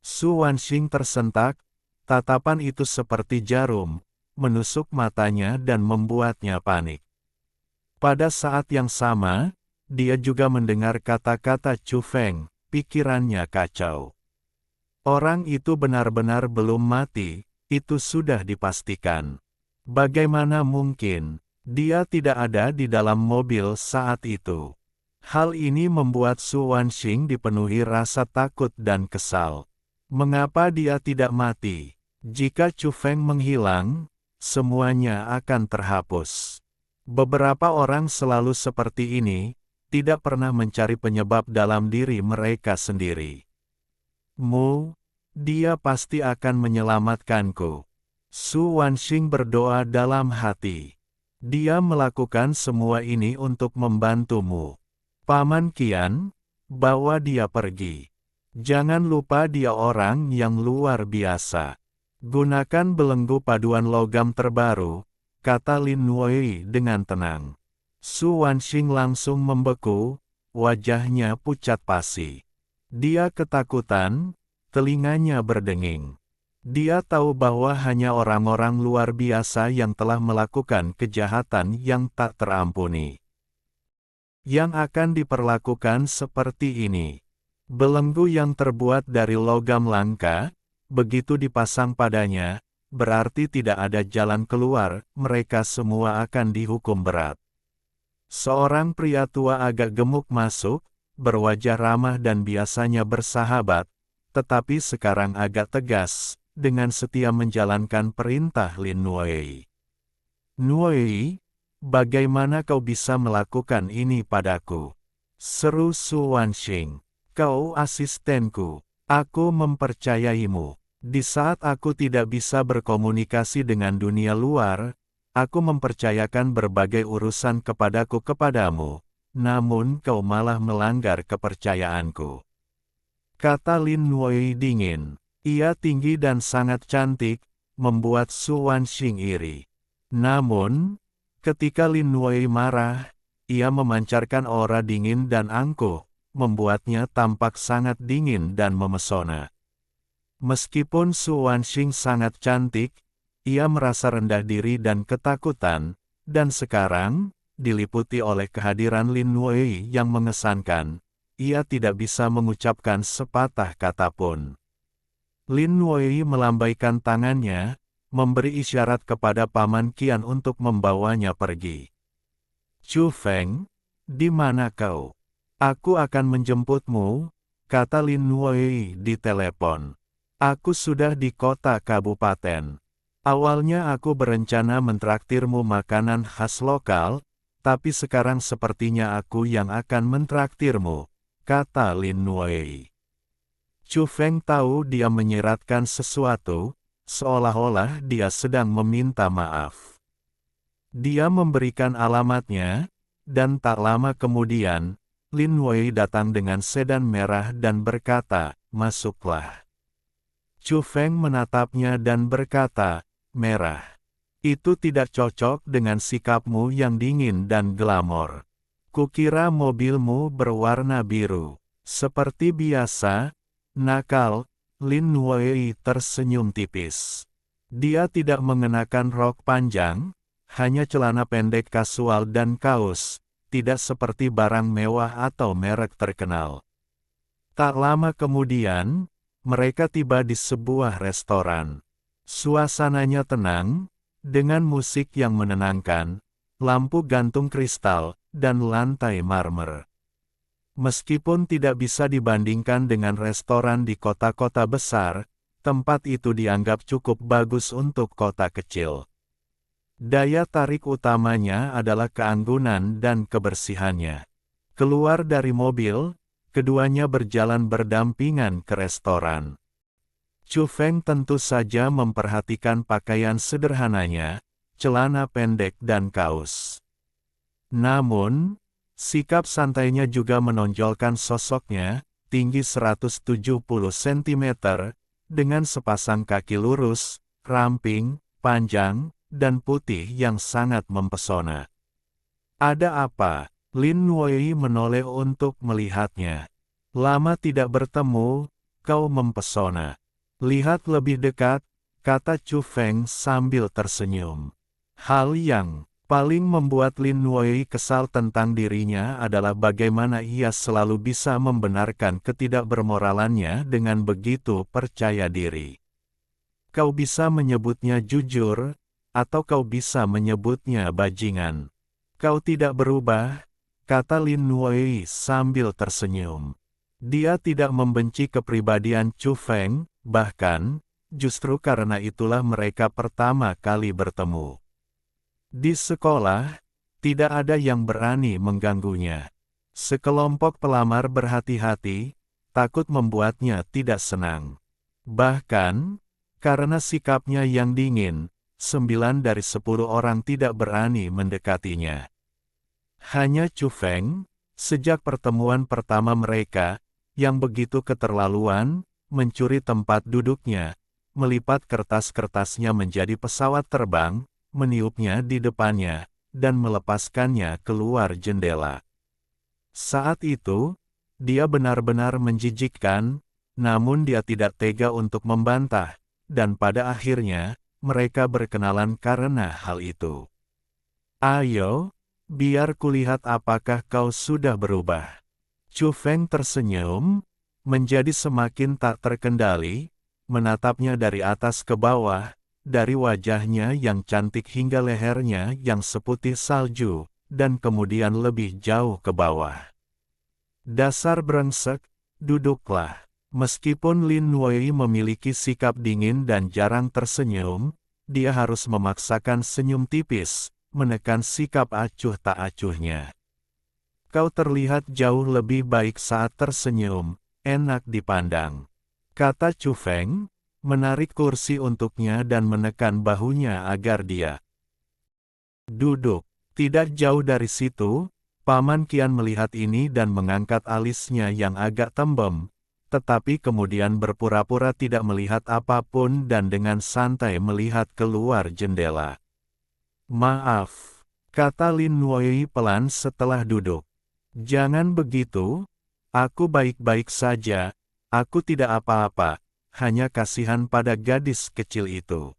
Speaker 1: Su Wanxing tersentak, tatapan itu seperti jarum, menusuk matanya dan membuatnya panik. Pada saat yang sama, dia juga mendengar kata-kata Chu Feng, pikirannya kacau. Orang itu benar-benar belum mati, itu sudah dipastikan. Bagaimana mungkin dia tidak ada di dalam mobil saat itu? Hal ini membuat Su Wanxing dipenuhi rasa takut dan kesal. Mengapa dia tidak mati? Jika Chu Feng menghilang, semuanya akan terhapus. Beberapa orang selalu seperti ini, tidak pernah mencari penyebab dalam diri mereka sendiri. Dia pasti akan menyelamatkanku. Su Wanxing berdoa dalam hati. Dia melakukan semua ini untuk membantumu. Paman Qian, bawa dia pergi. Jangan lupa dia orang yang luar biasa. Gunakan belenggu paduan logam terbaru, kata Lin Wei dengan tenang. Su Wanxing langsung membeku, wajahnya pucat pasi. Dia ketakutan, telinganya berdenging. Dia tahu bahwa hanya orang-orang luar biasa yang telah melakukan kejahatan yang tak terampuni, yang akan diperlakukan seperti ini. Belenggu yang terbuat dari logam langka, begitu dipasang padanya, berarti tidak ada jalan keluar, mereka semua akan dihukum berat. Seorang pria tua agak gemuk masuk, berwajah ramah dan biasanya bersahabat, tetapi sekarang agak tegas, dengan setia menjalankan perintah Lin Wei. Wei, bagaimana kau bisa melakukan ini padaku? Seru Su Wanxing. Kau asistenku. Aku mempercayaimu. Di saat aku tidak bisa berkomunikasi dengan dunia luar, aku mempercayakan berbagai urusan kepadamu, namun kau malah melanggar kepercayaanku. Kata Lin Wei dingin. Ia tinggi dan sangat cantik, membuat Su Wanxing iri. Namun, ketika Lin Wei marah, ia memancarkan aura dingin dan angkuh, membuatnya tampak sangat dingin dan memesona. Meskipun Su Wanxing sangat cantik, ia merasa rendah diri dan ketakutan, dan sekarang, diliputi oleh kehadiran Lin Wei yang mengesankan, ia tidak bisa mengucapkan sepatah kata pun. Lin Wei melambaikan tangannya, memberi isyarat kepada Paman Qian untuk membawanya pergi. Chu Feng, di mana kau? Aku akan menjemputmu, kata Lin Wei di telepon. Aku sudah di kota kabupaten. Awalnya aku berencana mentraktirmu makanan khas lokal, tapi sekarang sepertinya aku yang akan mentraktirmu, kata Lin Wei. Chu Feng tahu dia menyiratkan sesuatu, seolah-olah dia sedang meminta maaf. Dia memberikan alamatnya, dan tak lama kemudian, Lin Wei datang dengan sedan merah dan berkata, masuklah. Chu Feng menatapnya dan berkata, merah. Itu tidak cocok dengan sikapmu yang dingin dan glamor. Kukira mobilmu berwarna biru. Seperti biasa, nakal, Lin Wei tersenyum tipis. Dia tidak mengenakan rok panjang, hanya celana pendek kasual dan kaos, tidak seperti barang mewah atau merek terkenal. Tak lama kemudian, mereka tiba di sebuah restoran. Suasananya tenang, dengan musik yang menenangkan, lampu gantung kristal, dan lantai marmer. Meskipun tidak bisa dibandingkan dengan restoran di kota-kota besar, tempat itu dianggap cukup bagus untuk kota kecil. Daya tarik utamanya adalah keanggunan dan kebersihannya. Keluar dari mobil, keduanya berjalan berdampingan ke restoran. Chu Feng tentu saja memperhatikan pakaian sederhananya, celana pendek dan kaos. Namun, sikap santainya juga menonjolkan sosoknya, tinggi 170 cm, dengan sepasang kaki lurus, ramping, panjang, dan putih yang sangat mempesona. Ada apa? Lin Wei menoleh untuk melihatnya. Lama tidak bertemu, kau mempesona. Lihat lebih dekat, kata Chu Feng sambil tersenyum. Hal yang paling membuat Lin Wei kesal tentang dirinya adalah bagaimana ia selalu bisa membenarkan ketidakbermoralannya dengan begitu percaya diri. Kau bisa menyebutnya jujur, atau kau bisa menyebutnya bajingan. Kau tidak berubah, kata Lin Wei sambil tersenyum. Dia tidak membenci kepribadian Chu Feng, bahkan, justru karena itulah mereka pertama kali bertemu. Di sekolah, tidak ada yang berani mengganggunya. Sekelompok pelamar berhati-hati, takut membuatnya tidak senang. Bahkan, karena sikapnya yang dingin, 9 dari 10 orang tidak berani mendekatinya. Hanya Chu Feng, sejak pertemuan pertama mereka, yang begitu keterlaluan, mencuri tempat duduknya, melipat kertas-kertasnya menjadi pesawat terbang, meniupnya di depannya, dan melepaskannya keluar jendela. Saat itu, dia benar-benar menjijikkan, namun dia tidak tega untuk membantah, dan pada akhirnya, mereka berkenalan karena hal itu. Ayo, biar kulihat apakah kau sudah berubah. Chu Feng tersenyum, menjadi semakin tak terkendali, menatapnya dari atas ke bawah, dari wajahnya yang cantik hingga lehernya yang seputih salju, dan kemudian lebih jauh ke bawah. Dasar brengsek, duduklah. Meskipun Lin Wei memiliki sikap dingin dan jarang tersenyum, dia harus memaksakan senyum tipis, menekan sikap acuh tak acuhnya. Kau terlihat jauh lebih baik saat tersenyum, enak dipandang, kata Chu Feng, menarik kursi untuknya dan menekan bahunya agar dia duduk. Tidak jauh dari situ, Paman Qian melihat ini dan mengangkat alisnya yang agak tembem, tetapi kemudian berpura-pura tidak melihat apapun dan dengan santai melihat keluar jendela. Maaf, kata Lin Wei pelan setelah duduk. Jangan begitu, aku baik-baik saja, aku tidak apa-apa. Hanya kasihan pada gadis kecil itu.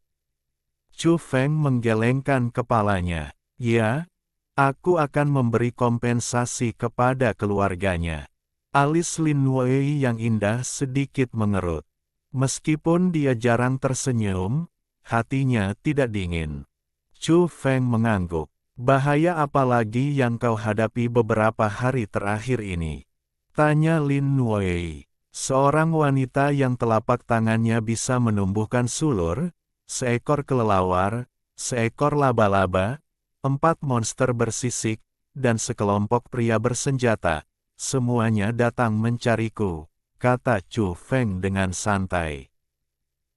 Speaker 1: Chu Feng menggelengkan kepalanya. Ya, aku akan memberi kompensasi kepada keluarganya. Alis Lin Wei yang indah sedikit mengerut. Meskipun dia jarang tersenyum, hatinya tidak dingin. Chu Feng mengangguk. Bahaya apa lagi yang kau hadapi beberapa hari terakhir ini? Tanya Lin Wei. Seorang wanita yang telapak tangannya bisa menumbuhkan sulur, seekor kelelawar, seekor laba-laba, 4 monster bersisik, dan sekelompok pria bersenjata, semuanya datang mencariku, kata Chu Feng dengan santai.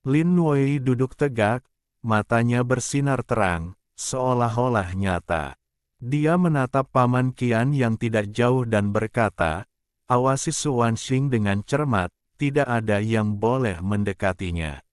Speaker 1: Lin Wei duduk tegak, matanya bersinar terang, seolah-olah nyata. Dia menatap Paman Qian yang tidak jauh dan berkata, awasi Su Wanxing dengan cermat, tidak ada yang boleh mendekatinya.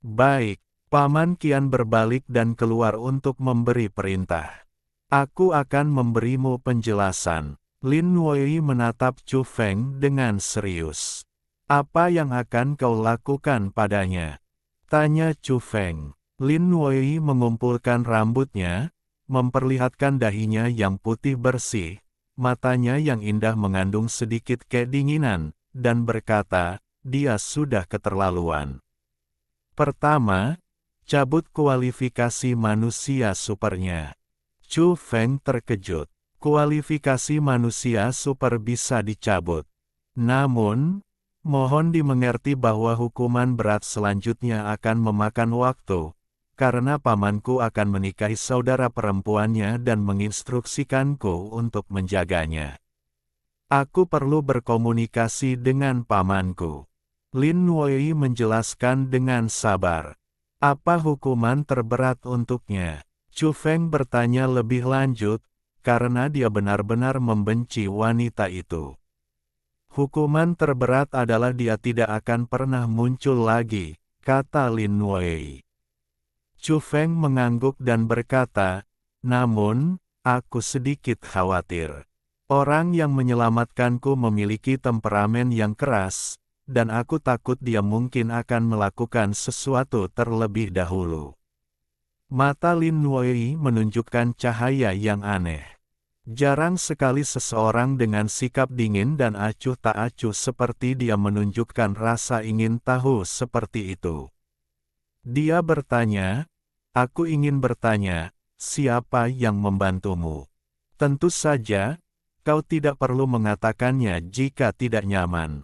Speaker 1: Baik, Paman Qian berbalik dan keluar untuk memberi perintah. Aku akan memberimu penjelasan. Lin Wei menatap Chu Feng dengan serius. Apa yang akan kau lakukan padanya? Tanya Chu Feng. Lin Wei mengumpulkan rambutnya, memperlihatkan dahinya yang putih bersih, matanya yang indah mengandung sedikit kedinginan, dan berkata, dia sudah keterlaluan. Pertama, cabut kualifikasi manusia supernya. Chu Feng terkejut. Kualifikasi manusia super bisa dicabut. Namun, mohon dimengerti bahwa hukuman berat selanjutnya akan memakan waktu, karena pamanku akan menikahi saudara perempuannya dan menginstruksikanku untuk menjaganya. Aku perlu berkomunikasi dengan pamanku. Lin Wei menjelaskan dengan sabar. Apa hukuman terberat untuknya? Chu Feng bertanya lebih lanjut, karena dia benar-benar membenci wanita itu. Hukuman terberat adalah dia tidak akan pernah muncul lagi, kata Lin Wei. Chu Feng mengangguk dan berkata, namun, aku sedikit khawatir. Orang yang menyelamatkanku memiliki temperamen yang keras, dan aku takut dia mungkin akan melakukan sesuatu terlebih dahulu. Mata Lin Wei menunjukkan cahaya yang aneh. Jarang sekali seseorang dengan sikap dingin dan acuh tak acuh seperti dia menunjukkan rasa ingin tahu seperti itu. Dia bertanya, aku ingin bertanya, siapa yang membantumu? Tentu saja, kau tidak perlu mengatakannya jika tidak nyaman.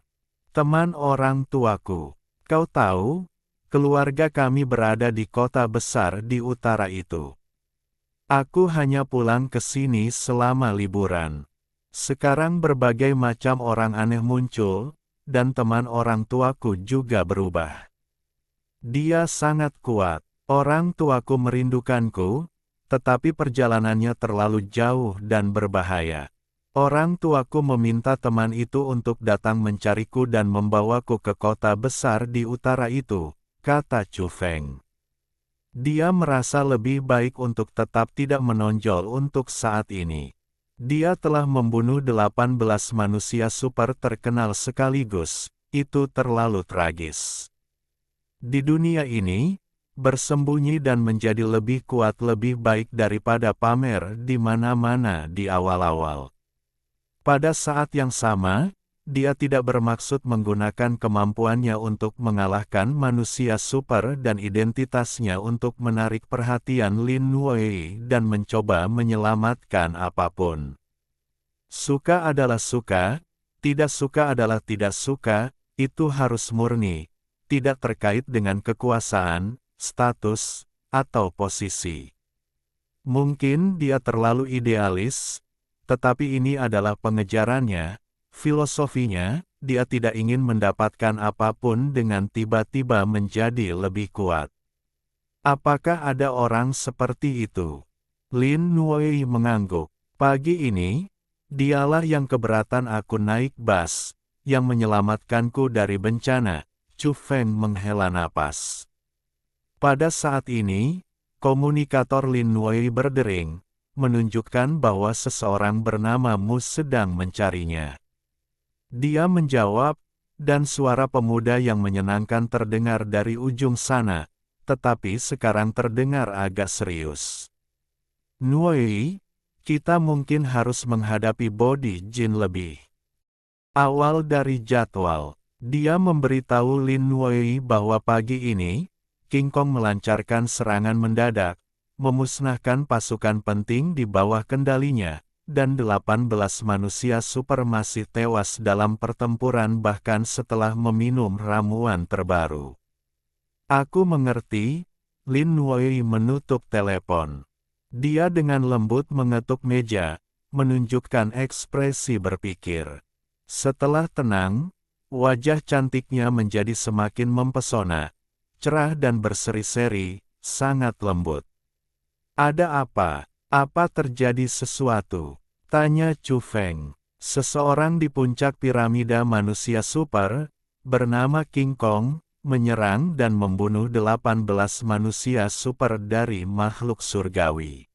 Speaker 1: Teman orang tuaku, kau tahu, keluarga kami berada di kota besar di utara itu. Aku hanya pulang ke sini selama liburan. Sekarang berbagai macam orang aneh muncul, dan teman orang tuaku juga berubah. Dia sangat kuat. Orang tuaku merindukanku, tetapi perjalanannya terlalu jauh dan berbahaya. Orang tuaku meminta teman itu untuk datang mencariku dan membawaku ke kota besar di utara itu, kata Chu Feng. Dia merasa lebih baik untuk tetap tidak menonjol untuk saat ini. Dia telah membunuh 18 manusia super terkenal sekaligus, itu terlalu tragis. Di dunia ini, bersembunyi dan menjadi lebih kuat lebih baik daripada pamer di mana-mana di awal-awal. Pada saat yang sama, dia tidak bermaksud menggunakan kemampuannya untuk mengalahkan manusia super dan identitasnya untuk menarik perhatian Lin Wei dan mencoba menyelamatkan apapun. Suka adalah suka, tidak suka adalah tidak suka, itu harus murni, tidak terkait dengan kekuasaan, status, atau posisi. Mungkin dia terlalu idealis, tetapi ini adalah pengejarannya. Filosofinya, dia tidak ingin mendapatkan apapun dengan tiba-tiba menjadi lebih kuat. Apakah ada orang seperti itu? Lin Wei mengangguk. Pagi ini, dialah yang keberatan aku naik bas, yang menyelamatkanku dari bencana. Chu Feng menghela napas. Pada saat ini, komunikator Lin Wei berdering, menunjukkan bahwa seseorang bernama Mu sedang mencarinya. Dia menjawab, dan suara pemuda yang menyenangkan terdengar dari ujung sana, tetapi sekarang terdengar agak serius. Nuei, kita mungkin harus menghadapi body Jin lebih awal dari jadwal. Dia memberitahu Lin Nuei bahwa pagi ini, King Kong melancarkan serangan mendadak, memusnahkan pasukan penting di bawah kendalinya, dan 18 manusia super masih tewas dalam pertempuran bahkan setelah meminum ramuan terbaru. Aku mengerti, Lin Wei menutup telepon. Dia dengan lembut mengetuk meja, menunjukkan ekspresi berpikir. Setelah tenang, wajah cantiknya menjadi semakin mempesona, cerah dan berseri-seri, sangat lembut. Ada apa? Apa terjadi sesuatu? Tanya Chu Feng. Seseorang di puncak piramida manusia super, bernama King Kong, menyerang dan membunuh 18 manusia super dari makhluk surgawi.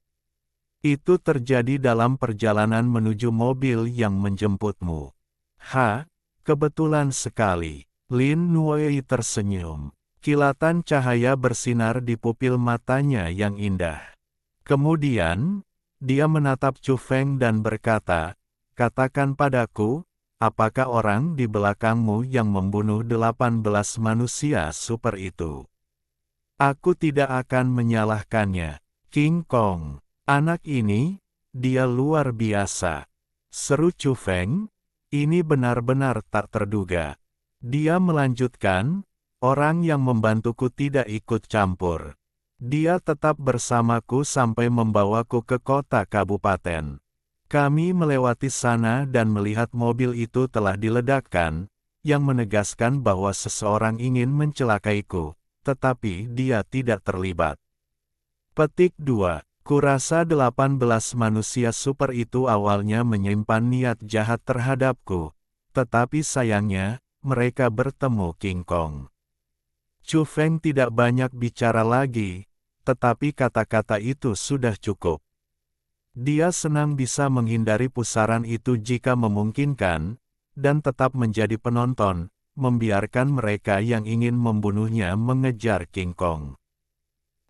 Speaker 1: Itu terjadi dalam perjalanan menuju mobil yang menjemputmu. Kebetulan sekali. Lin Nuei tersenyum. Kilatan cahaya bersinar di pupil matanya yang indah. Kemudian, dia menatap Chu Feng dan berkata, "Katakan padaku, apakah orang di belakangmu yang membunuh 18 manusia super itu?" "Aku tidak akan menyalahkannya, King Kong. Anak ini, dia luar biasa," seru Chu Feng. Ini benar-benar tak terduga. Dia melanjutkan, "Orang yang membantuku tidak ikut campur. Dia tetap bersamaku sampai membawaku ke kota kabupaten. Kami melewati sana dan melihat mobil itu telah diledakkan, yang menegaskan bahwa seseorang ingin mencelakaiku, tetapi dia tidak terlibat." Petik 2. Kurasa 18 manusia super itu awalnya menyimpan niat jahat terhadapku, tetapi sayangnya, mereka bertemu King Kong. Chu Feng tidak banyak bicara lagi, tetapi kata-kata itu sudah cukup. Dia senang bisa menghindari pusaran itu jika memungkinkan, dan tetap menjadi penonton, membiarkan mereka yang ingin membunuhnya mengejar King Kong.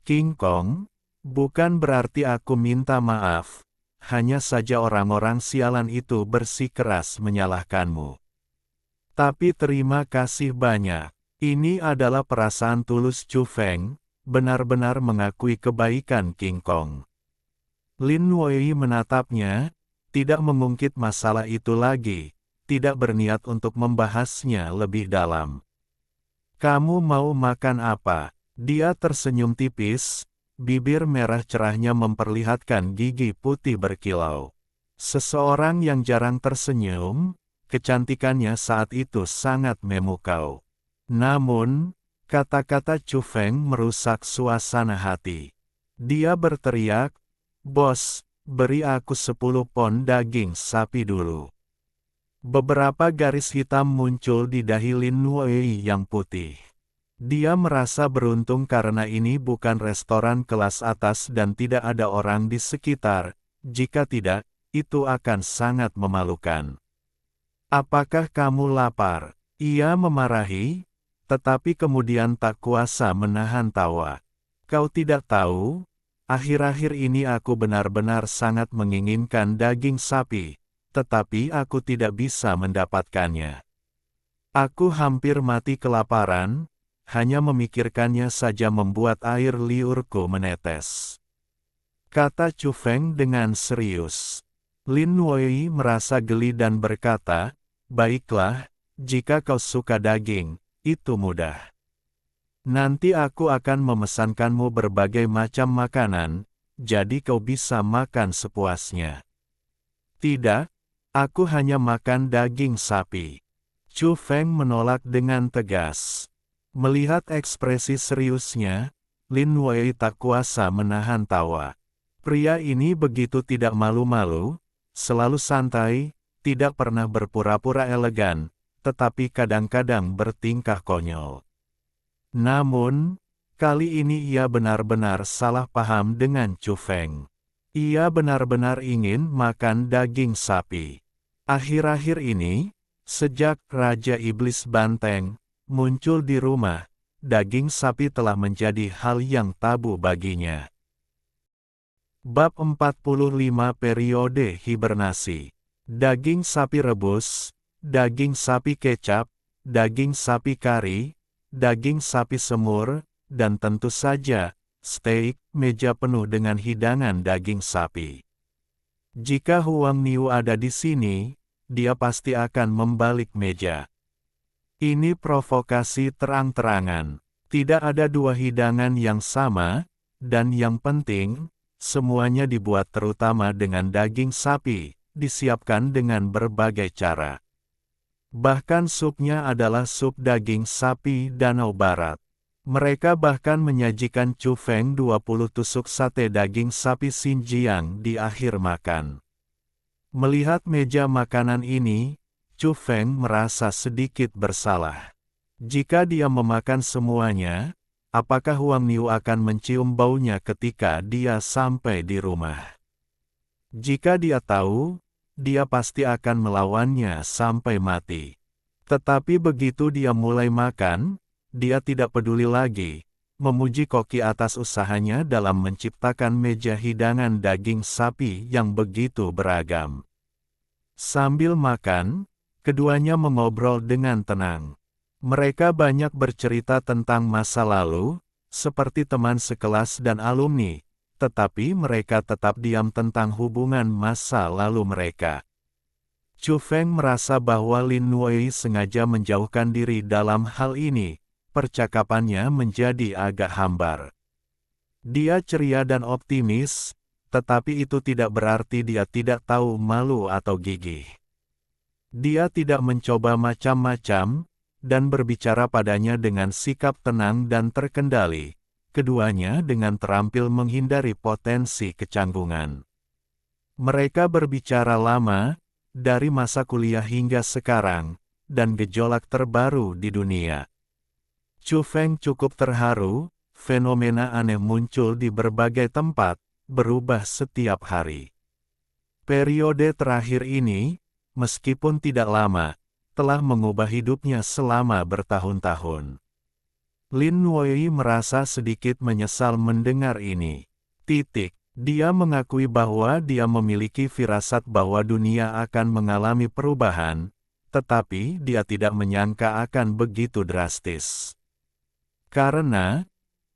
Speaker 1: "King Kong, bukan berarti aku minta maaf, hanya saja orang-orang sialan itu bersikeras menyalahkanmu. Tapi terima kasih banyak." Ini adalah perasaan tulus Chu Feng, benar-benar mengakui kebaikan King Kong. Lin Wei menatapnya, tidak mengungkit masalah itu lagi, tidak berniat untuk membahasnya lebih dalam. "Kamu mau makan apa?" Dia tersenyum tipis. Bibir merah cerahnya memperlihatkan gigi putih berkilau. Seseorang yang jarang tersenyum, kecantikannya saat itu sangat memukau. Namun, kata-kata Chu Feng merusak suasana hati. Dia berteriak, "Bos, beri aku 10 pon daging sapi dulu." Beberapa garis hitam muncul di dahi Lin Wei yang putih. Dia merasa beruntung karena ini bukan restoran kelas atas dan tidak ada orang di sekitar. Jika tidak, itu akan sangat memalukan. "Apakah kamu lapar?" Ia memarahi, tetapi kemudian tak kuasa menahan tawa. "Kau tidak tahu, akhir-akhir ini aku benar-benar sangat menginginkan daging sapi, tetapi aku tidak bisa mendapatkannya. Aku hampir mati kelaparan. Hanya memikirkannya saja membuat air liurku menetes," kata Chu Feng dengan serius. Lin Wei merasa geli dan berkata, "Baiklah, jika kau suka daging, itu mudah. Nanti aku akan memesankanmu berbagai macam makanan, jadi kau bisa makan sepuasnya." "Tidak, aku hanya makan daging sapi." Chu Feng menolak dengan tegas. Melihat ekspresi seriusnya, Lin Wei tak kuasa menahan tawa. Pria ini begitu tidak malu-malu, selalu santai, tidak pernah berpura-pura elegan, tetapi kadang-kadang bertingkah konyol. Namun, kali ini ia benar-benar salah paham dengan Chu Feng. Ia benar-benar ingin makan daging sapi. Akhir-akhir ini, sejak Raja Iblis Banteng muncul di rumah, daging sapi telah menjadi hal yang tabu baginya. Bab 45 Periode Hibernasi. Daging sapi rebus, daging sapi kecap, daging sapi kari, daging sapi semur, dan tentu saja, steak, meja penuh dengan hidangan daging sapi. Jika Huang Niu ada di sini, dia pasti akan membalik meja. Ini provokasi terang-terangan. Tidak ada dua hidangan yang sama, dan yang penting, semuanya dibuat terutama dengan daging sapi, disiapkan dengan berbagai cara. Bahkan supnya adalah sup daging sapi Danau Barat. Mereka bahkan menyajikan Chu Feng 20 tusuk sate daging sapi Xinjiang di akhir makan. Melihat meja makanan ini, Chu Feng merasa sedikit bersalah. Jika dia memakan semuanya, apakah Huang Niu akan mencium baunya ketika dia sampai di rumah? Jika dia tahu, dia pasti akan melawannya sampai mati. Tetapi begitu dia mulai makan, dia tidak peduli lagi, memuji koki atas usahanya dalam menciptakan meja hidangan daging sapi yang begitu beragam. Sambil makan, keduanya mengobrol dengan tenang. Mereka banyak bercerita tentang masa lalu, seperti teman sekelas dan alumni, tetapi mereka tetap diam tentang hubungan masa lalu mereka. Chu Feng merasa bahwa Lin Wei sengaja menjauhkan diri dalam hal ini, percakapannya menjadi agak hambar. Dia ceria dan optimis, tetapi itu tidak berarti dia tidak tahu malu atau gigih. Dia tidak mencoba macam-macam, dan berbicara padanya dengan sikap tenang dan terkendali, keduanya dengan terampil menghindari potensi kecanggungan. Mereka berbicara lama, dari masa kuliah hingga sekarang, dan gejolak terbaru di dunia. Chu Feng cukup terharu, fenomena aneh muncul di berbagai tempat, berubah setiap hari. Periode terakhir ini, meskipun tidak lama, telah mengubah hidupnya selama bertahun-tahun. Lin Wei merasa sedikit menyesal mendengar ini. Dia mengakui bahwa dia memiliki firasat bahwa dunia akan mengalami perubahan, tetapi dia tidak menyangka akan begitu drastis. Karena,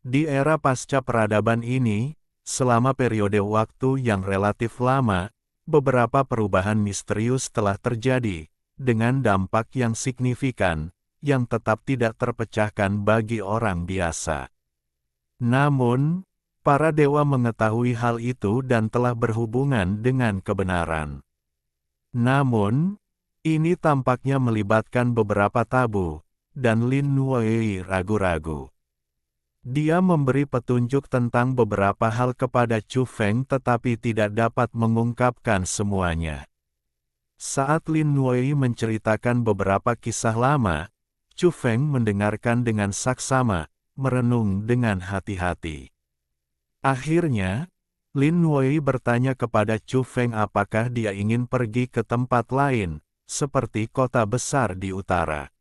Speaker 1: di era pasca peradaban ini, selama periode waktu yang relatif lama, beberapa perubahan misterius telah terjadi, dengan dampak yang signifikan, yang tetap tidak terpecahkan bagi orang biasa. Namun, para dewa mengetahui hal itu dan telah berhubungan dengan kebenaran. Namun, ini tampaknya melibatkan beberapa tabu, dan Lin Wei ragu-ragu. Dia memberi petunjuk tentang beberapa hal kepada Chu Feng tetapi tidak dapat mengungkapkan semuanya. Saat Lin Wei menceritakan beberapa kisah lama, Chu Feng mendengarkan dengan saksama, merenung dengan hati-hati. Akhirnya, Lin Wei bertanya kepada Chu Feng apakah dia ingin pergi ke tempat lain, seperti kota besar di utara.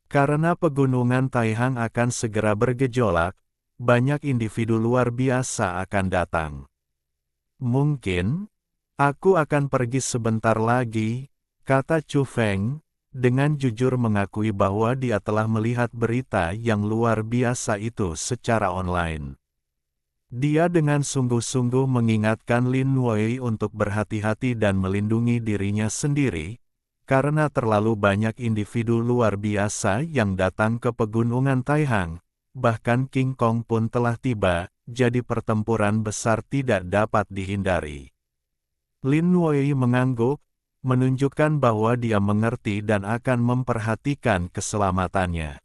Speaker 1: Karena pegunungan Taihang akan segera bergejolak, banyak individu luar biasa akan datang. Mungkin, aku akan pergi sebentar lagi, kata Chu Feng, dengan jujur mengakui bahwa dia telah melihat berita yang luar biasa itu secara online. Dia dengan sungguh-sungguh mengingatkan Lin Wei untuk berhati-hati dan melindungi dirinya sendiri, karena terlalu banyak individu luar biasa yang datang ke pegunungan Taihang, bahkan King Kong pun telah tiba, jadi pertempuran besar tidak dapat dihindari. Lin Wei mengangguk, menunjukkan bahwa dia mengerti dan akan memperhatikan keselamatannya.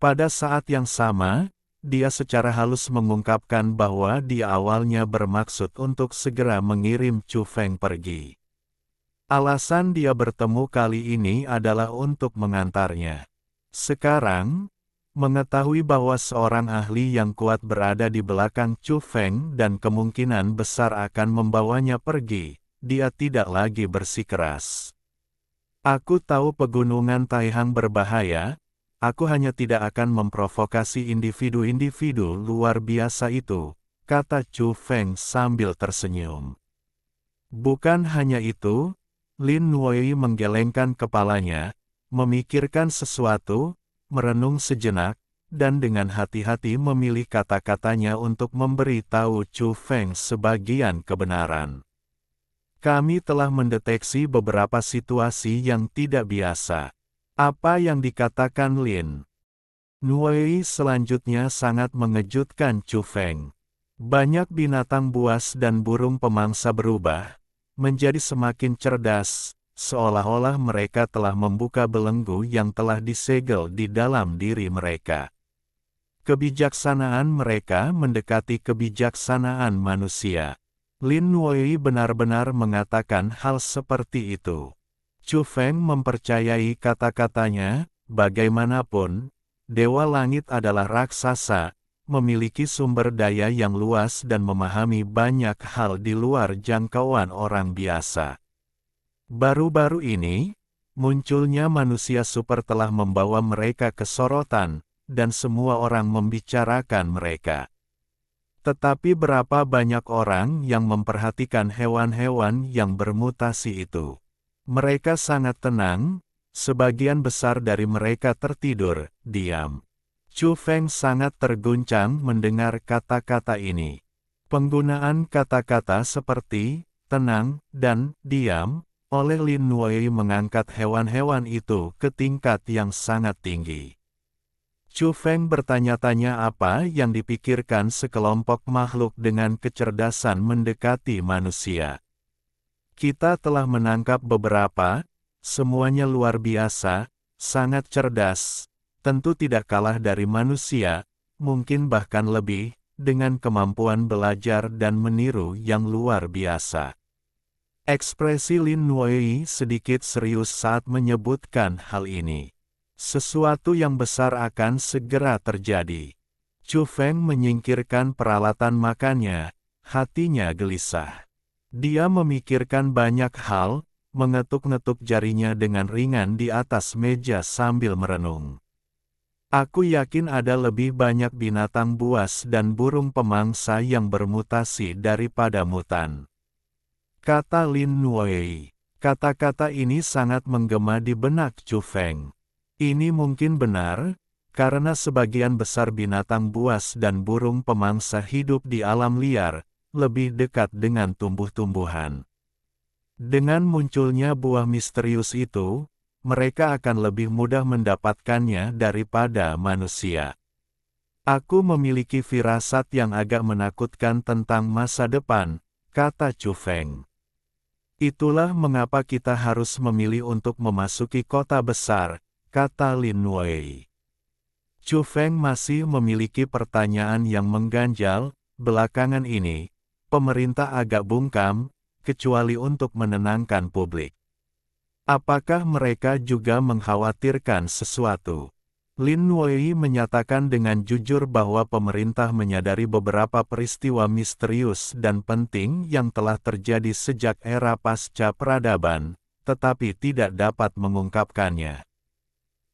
Speaker 1: Pada saat yang sama, dia secara halus mengungkapkan bahwa dia awalnya bermaksud untuk segera mengirim Chu Feng pergi. Alasan dia bertemu kali ini adalah untuk mengantarnya. Sekarang, mengetahui bahwa seorang ahli yang kuat berada di belakang Chu Feng dan kemungkinan besar akan membawanya pergi, dia tidak lagi bersikeras. Aku tahu pegunungan Taihang berbahaya, aku hanya tidak akan memprovokasi individu-individu luar biasa itu, kata Chu Feng sambil tersenyum. Bukan hanya itu, Lin Wei menggelengkan kepalanya, memikirkan sesuatu, merenung sejenak, dan dengan hati-hati memilih kata-katanya untuk memberi tahu Chu Feng sebagian kebenaran. Kami telah mendeteksi beberapa situasi yang tidak biasa. Apa yang dikatakan Lin Wei selanjutnya sangat mengejutkan Chu Feng. Banyak binatang buas dan burung pemangsa berubah, menjadi semakin cerdas, seolah-olah mereka telah membuka belenggu yang telah disegel di dalam diri mereka. Kebijaksanaan mereka mendekati kebijaksanaan manusia. Lin Wei benar-benar mengatakan hal seperti itu. Chu Feng mempercayai kata-katanya, bagaimanapun, Dewa Langit adalah raksasa, memiliki sumber daya yang luas dan memahami banyak hal di luar jangkauan orang biasa. Baru-baru ini, munculnya manusia super telah membawa mereka ke sorotan, dan semua orang membicarakan mereka. Tetapi berapa banyak orang yang memperhatikan hewan-hewan yang bermutasi itu? Mereka sangat tenang, sebagian besar dari mereka tertidur, diam. Chu Feng sangat terguncang mendengar kata-kata ini. Penggunaan kata-kata seperti tenang dan diam oleh Lin Wei mengangkat hewan-hewan itu ke tingkat yang sangat tinggi. Chu Feng bertanya-tanya apa yang dipikirkan sekelompok makhluk dengan kecerdasan mendekati manusia. Kita telah menangkap beberapa, semuanya luar biasa, sangat cerdas. Tentu tidak kalah dari manusia, mungkin bahkan lebih, dengan kemampuan belajar dan meniru yang luar biasa. Ekspresi Lin Wei sedikit serius saat menyebutkan hal ini. Sesuatu yang besar akan segera terjadi. Chu Feng menyingkirkan peralatan makannya, hatinya gelisah. Dia memikirkan banyak hal, mengetuk-ngetuk jarinya dengan ringan di atas meja sambil merenung. Aku yakin ada lebih banyak binatang buas dan burung pemangsa yang bermutasi daripada mutan. Kata Lin Wei. Kata-kata ini sangat menggema di benak Chu Feng. Ini mungkin benar, karena sebagian besar binatang buas dan burung pemangsa hidup di alam liar, lebih dekat dengan tumbuh-tumbuhan. Dengan munculnya buah misterius itu, mereka akan lebih mudah mendapatkannya daripada manusia. Aku memiliki firasat yang agak menakutkan tentang masa depan, kata Chu Feng. Itulah mengapa kita harus memilih untuk memasuki kota besar, kata Lin Wei. Chu Feng masih memiliki pertanyaan yang mengganjal. Belakangan ini, pemerintah agak bungkam, kecuali untuk menenangkan publik. Apakah mereka juga mengkhawatirkan sesuatu? Lin Wei menyatakan dengan jujur bahwa pemerintah menyadari beberapa peristiwa misterius dan penting yang telah terjadi sejak era pasca peradaban, tetapi tidak dapat mengungkapkannya.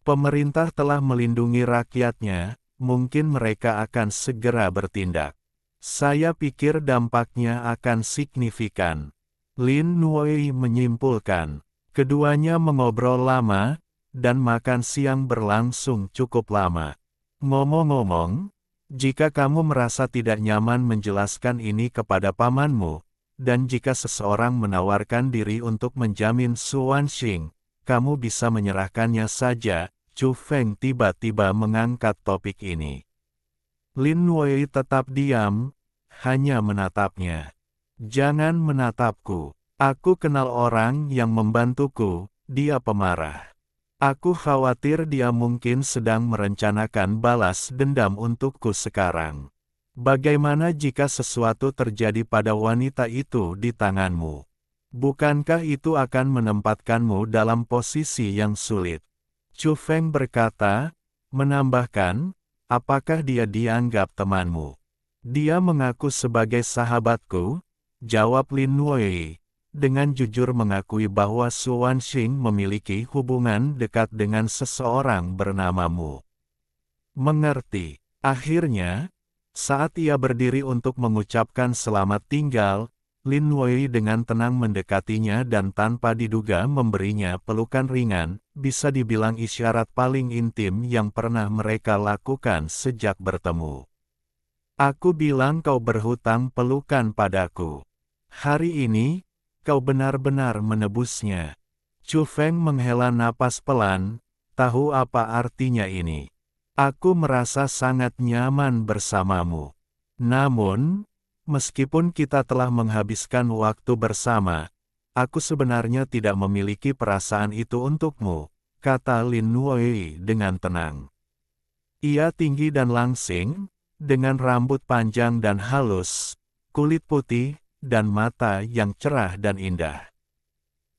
Speaker 1: Pemerintah telah melindungi rakyatnya, mungkin mereka akan segera bertindak. Saya pikir dampaknya akan signifikan. Lin Wei menyimpulkan. Keduanya mengobrol lama, dan makan siang berlangsung cukup lama. Ngomong-ngomong, jika kamu merasa tidak nyaman menjelaskan ini kepada pamanmu, dan jika seseorang menawarkan diri untuk menjamin Su Wanxing, kamu bisa menyerahkannya saja. Chu Feng tiba-tiba mengangkat topik ini. Lin Wei tetap diam, hanya menatapnya. Jangan menatapku. Aku kenal orang yang membantuku, dia pemarah. Aku khawatir dia mungkin sedang merencanakan balas dendam untukku sekarang. Bagaimana jika sesuatu terjadi pada wanita itu di tanganmu? Bukankah itu akan menempatkanmu dalam posisi yang sulit? Chu Feng berkata, menambahkan, apakah dia dianggap temanmu? Dia mengaku sebagai sahabatku, jawab Lin Wei. Dengan jujur mengakui bahwa Su Wanxing memiliki hubungan dekat dengan seseorang bernama Mu. Mengerti. Akhirnya, saat ia berdiri untuk mengucapkan selamat tinggal, Lin Wei dengan tenang mendekatinya dan tanpa diduga memberinya pelukan ringan, bisa dibilang isyarat paling intim yang pernah mereka lakukan sejak bertemu. Aku bilang kau berhutang pelukan padaku. Hari ini, kau benar-benar menebusnya. Chu Feng menghela napas pelan, tahu apa artinya ini. Aku merasa sangat nyaman bersamamu. Namun, meskipun kita telah menghabiskan waktu bersama, aku sebenarnya tidak memiliki perasaan itu untukmu, kata Lin Wei dengan tenang. Ia tinggi dan langsing, dengan rambut panjang dan halus, kulit putih, dan mata yang cerah dan indah.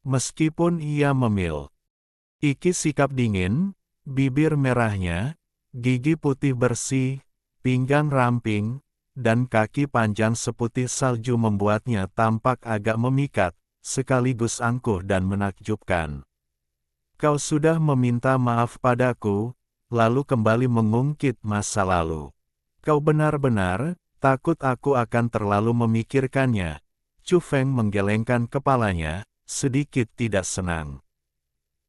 Speaker 1: Meskipun ia memiliki sikap dingin, bibir merahnya, gigi putih bersih, pinggang ramping, dan kaki panjang seputih salju membuatnya tampak agak memikat, sekaligus angkuh dan menakjubkan. Kau sudah meminta maaf padaku, lalu kembali mengungkit masa lalu. Kau benar-benar takut aku akan terlalu memikirkannya. Chu Feng menggelengkan kepalanya, sedikit tidak senang.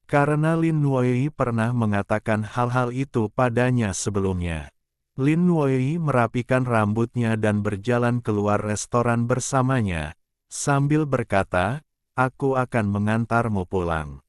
Speaker 1: Karena Lin Nuoyi pernah mengatakan hal-hal itu padanya sebelumnya. Lin Nuoyi merapikan rambutnya dan berjalan keluar restoran bersamanya, sambil berkata, "Aku akan mengantarmu pulang."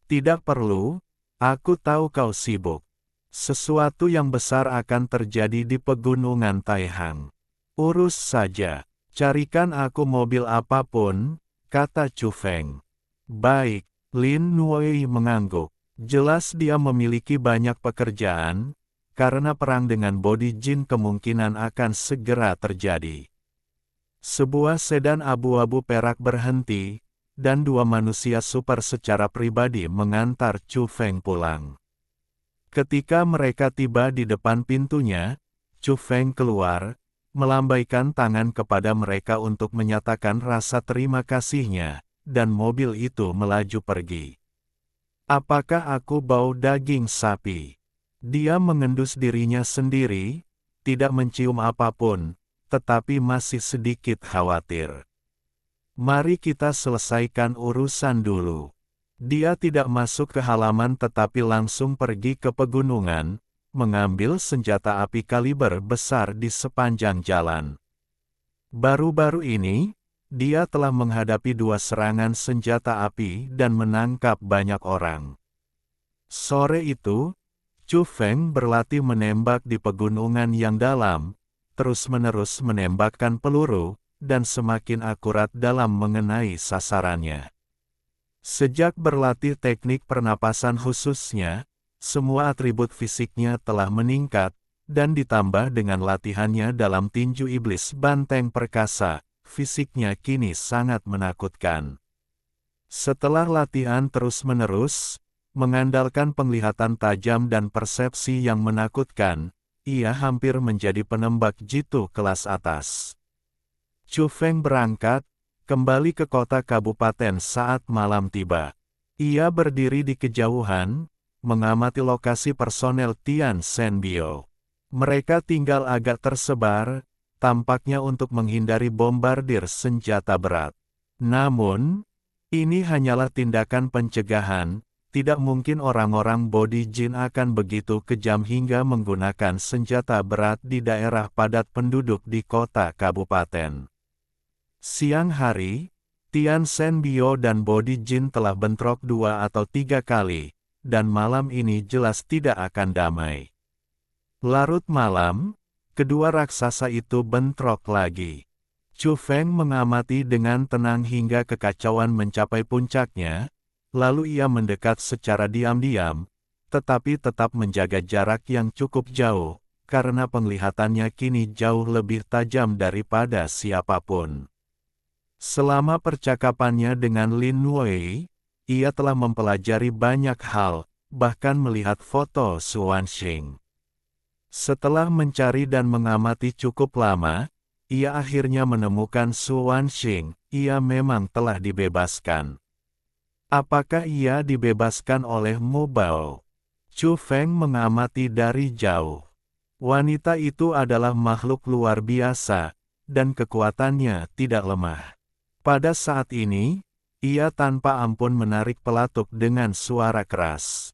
Speaker 1: "Tidak perlu, aku tahu kau sibuk. Sesuatu yang besar akan terjadi di pegunungan Taihang. Urus saja, carikan aku mobil apapun," kata Chu Feng. "Baik." Lin Nuoyi mengangguk. Jelas dia memiliki banyak pekerjaan, karena perang dengan body jin kemungkinan akan segera terjadi. Sebuah sedan abu-abu perak berhenti, dan dua manusia super secara pribadi mengantar Chu Feng pulang. Ketika mereka tiba di depan pintunya, Chu Feng keluar, melambaikan tangan kepada mereka untuk menyatakan rasa terima kasihnya, dan mobil itu melaju pergi. "Apakah aku bau daging sapi?" Dia mengendus dirinya sendiri, tidak mencium apapun, tetapi masih sedikit khawatir. "Mari kita selesaikan urusan dulu." Dia tidak masuk ke halaman tetapi langsung pergi ke pegunungan, mengambil senjata api kaliber besar di sepanjang jalan. Baru-baru ini, dia telah menghadapi 2 serangan senjata api dan menangkap banyak orang. Sore itu, Chu Feng berlatih menembak di pegunungan yang dalam, terus-menerus menembakkan peluru, dan semakin akurat dalam mengenai sasarannya. Sejak berlatih teknik pernapasan khususnya, semua atribut fisiknya telah meningkat, dan ditambah dengan latihannya dalam tinju iblis banteng perkasa, fisiknya kini sangat menakutkan. Setelah latihan terus-menerus, mengandalkan penglihatan tajam dan persepsi yang menakutkan, ia hampir menjadi penembak jitu kelas atas. Chu Feng berangkat, kembali ke kota kabupaten saat malam tiba. Ia berdiri di kejauhan, mengamati lokasi personel Tian Shen Biao. Mereka tinggal agak tersebar, tampaknya untuk menghindari bombardir senjata berat. Namun, ini hanyalah tindakan pencegahan, tidak mungkin orang-orang body jin akan begitu kejam hingga menggunakan senjata berat di daerah padat penduduk di kota kabupaten. Siang hari, Tian Shen Biao dan body jin telah bentrok 2 atau 3 kali, dan malam ini jelas tidak akan damai. Larut malam, kedua raksasa itu bentrok lagi. Chu Feng mengamati dengan tenang hingga kekacauan mencapai puncaknya, lalu ia mendekat secara diam-diam, tetapi tetap menjaga jarak yang cukup jauh, karena penglihatannya kini jauh lebih tajam daripada siapapun. Selama percakapannya dengan Lin Nuoyi, ia telah mempelajari banyak hal, bahkan melihat foto Su Wanxing. Setelah mencari dan mengamati cukup lama, ia akhirnya menemukan Su Wanxing. Ia memang telah dibebaskan. Apakah ia dibebaskan oleh Mo Bao? Chu Feng mengamati dari jauh. Wanita itu adalah makhluk luar biasa, dan kekuatannya tidak lemah. Pada saat ini, ia tanpa ampun menarik pelatuk dengan suara keras.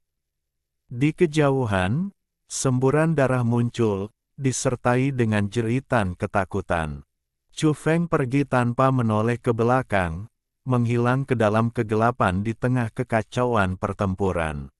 Speaker 1: Di kejauhan, semburan darah muncul, disertai dengan jeritan ketakutan. Chu Feng pergi tanpa menoleh ke belakang, menghilang ke dalam kegelapan di tengah kekacauan pertempuran.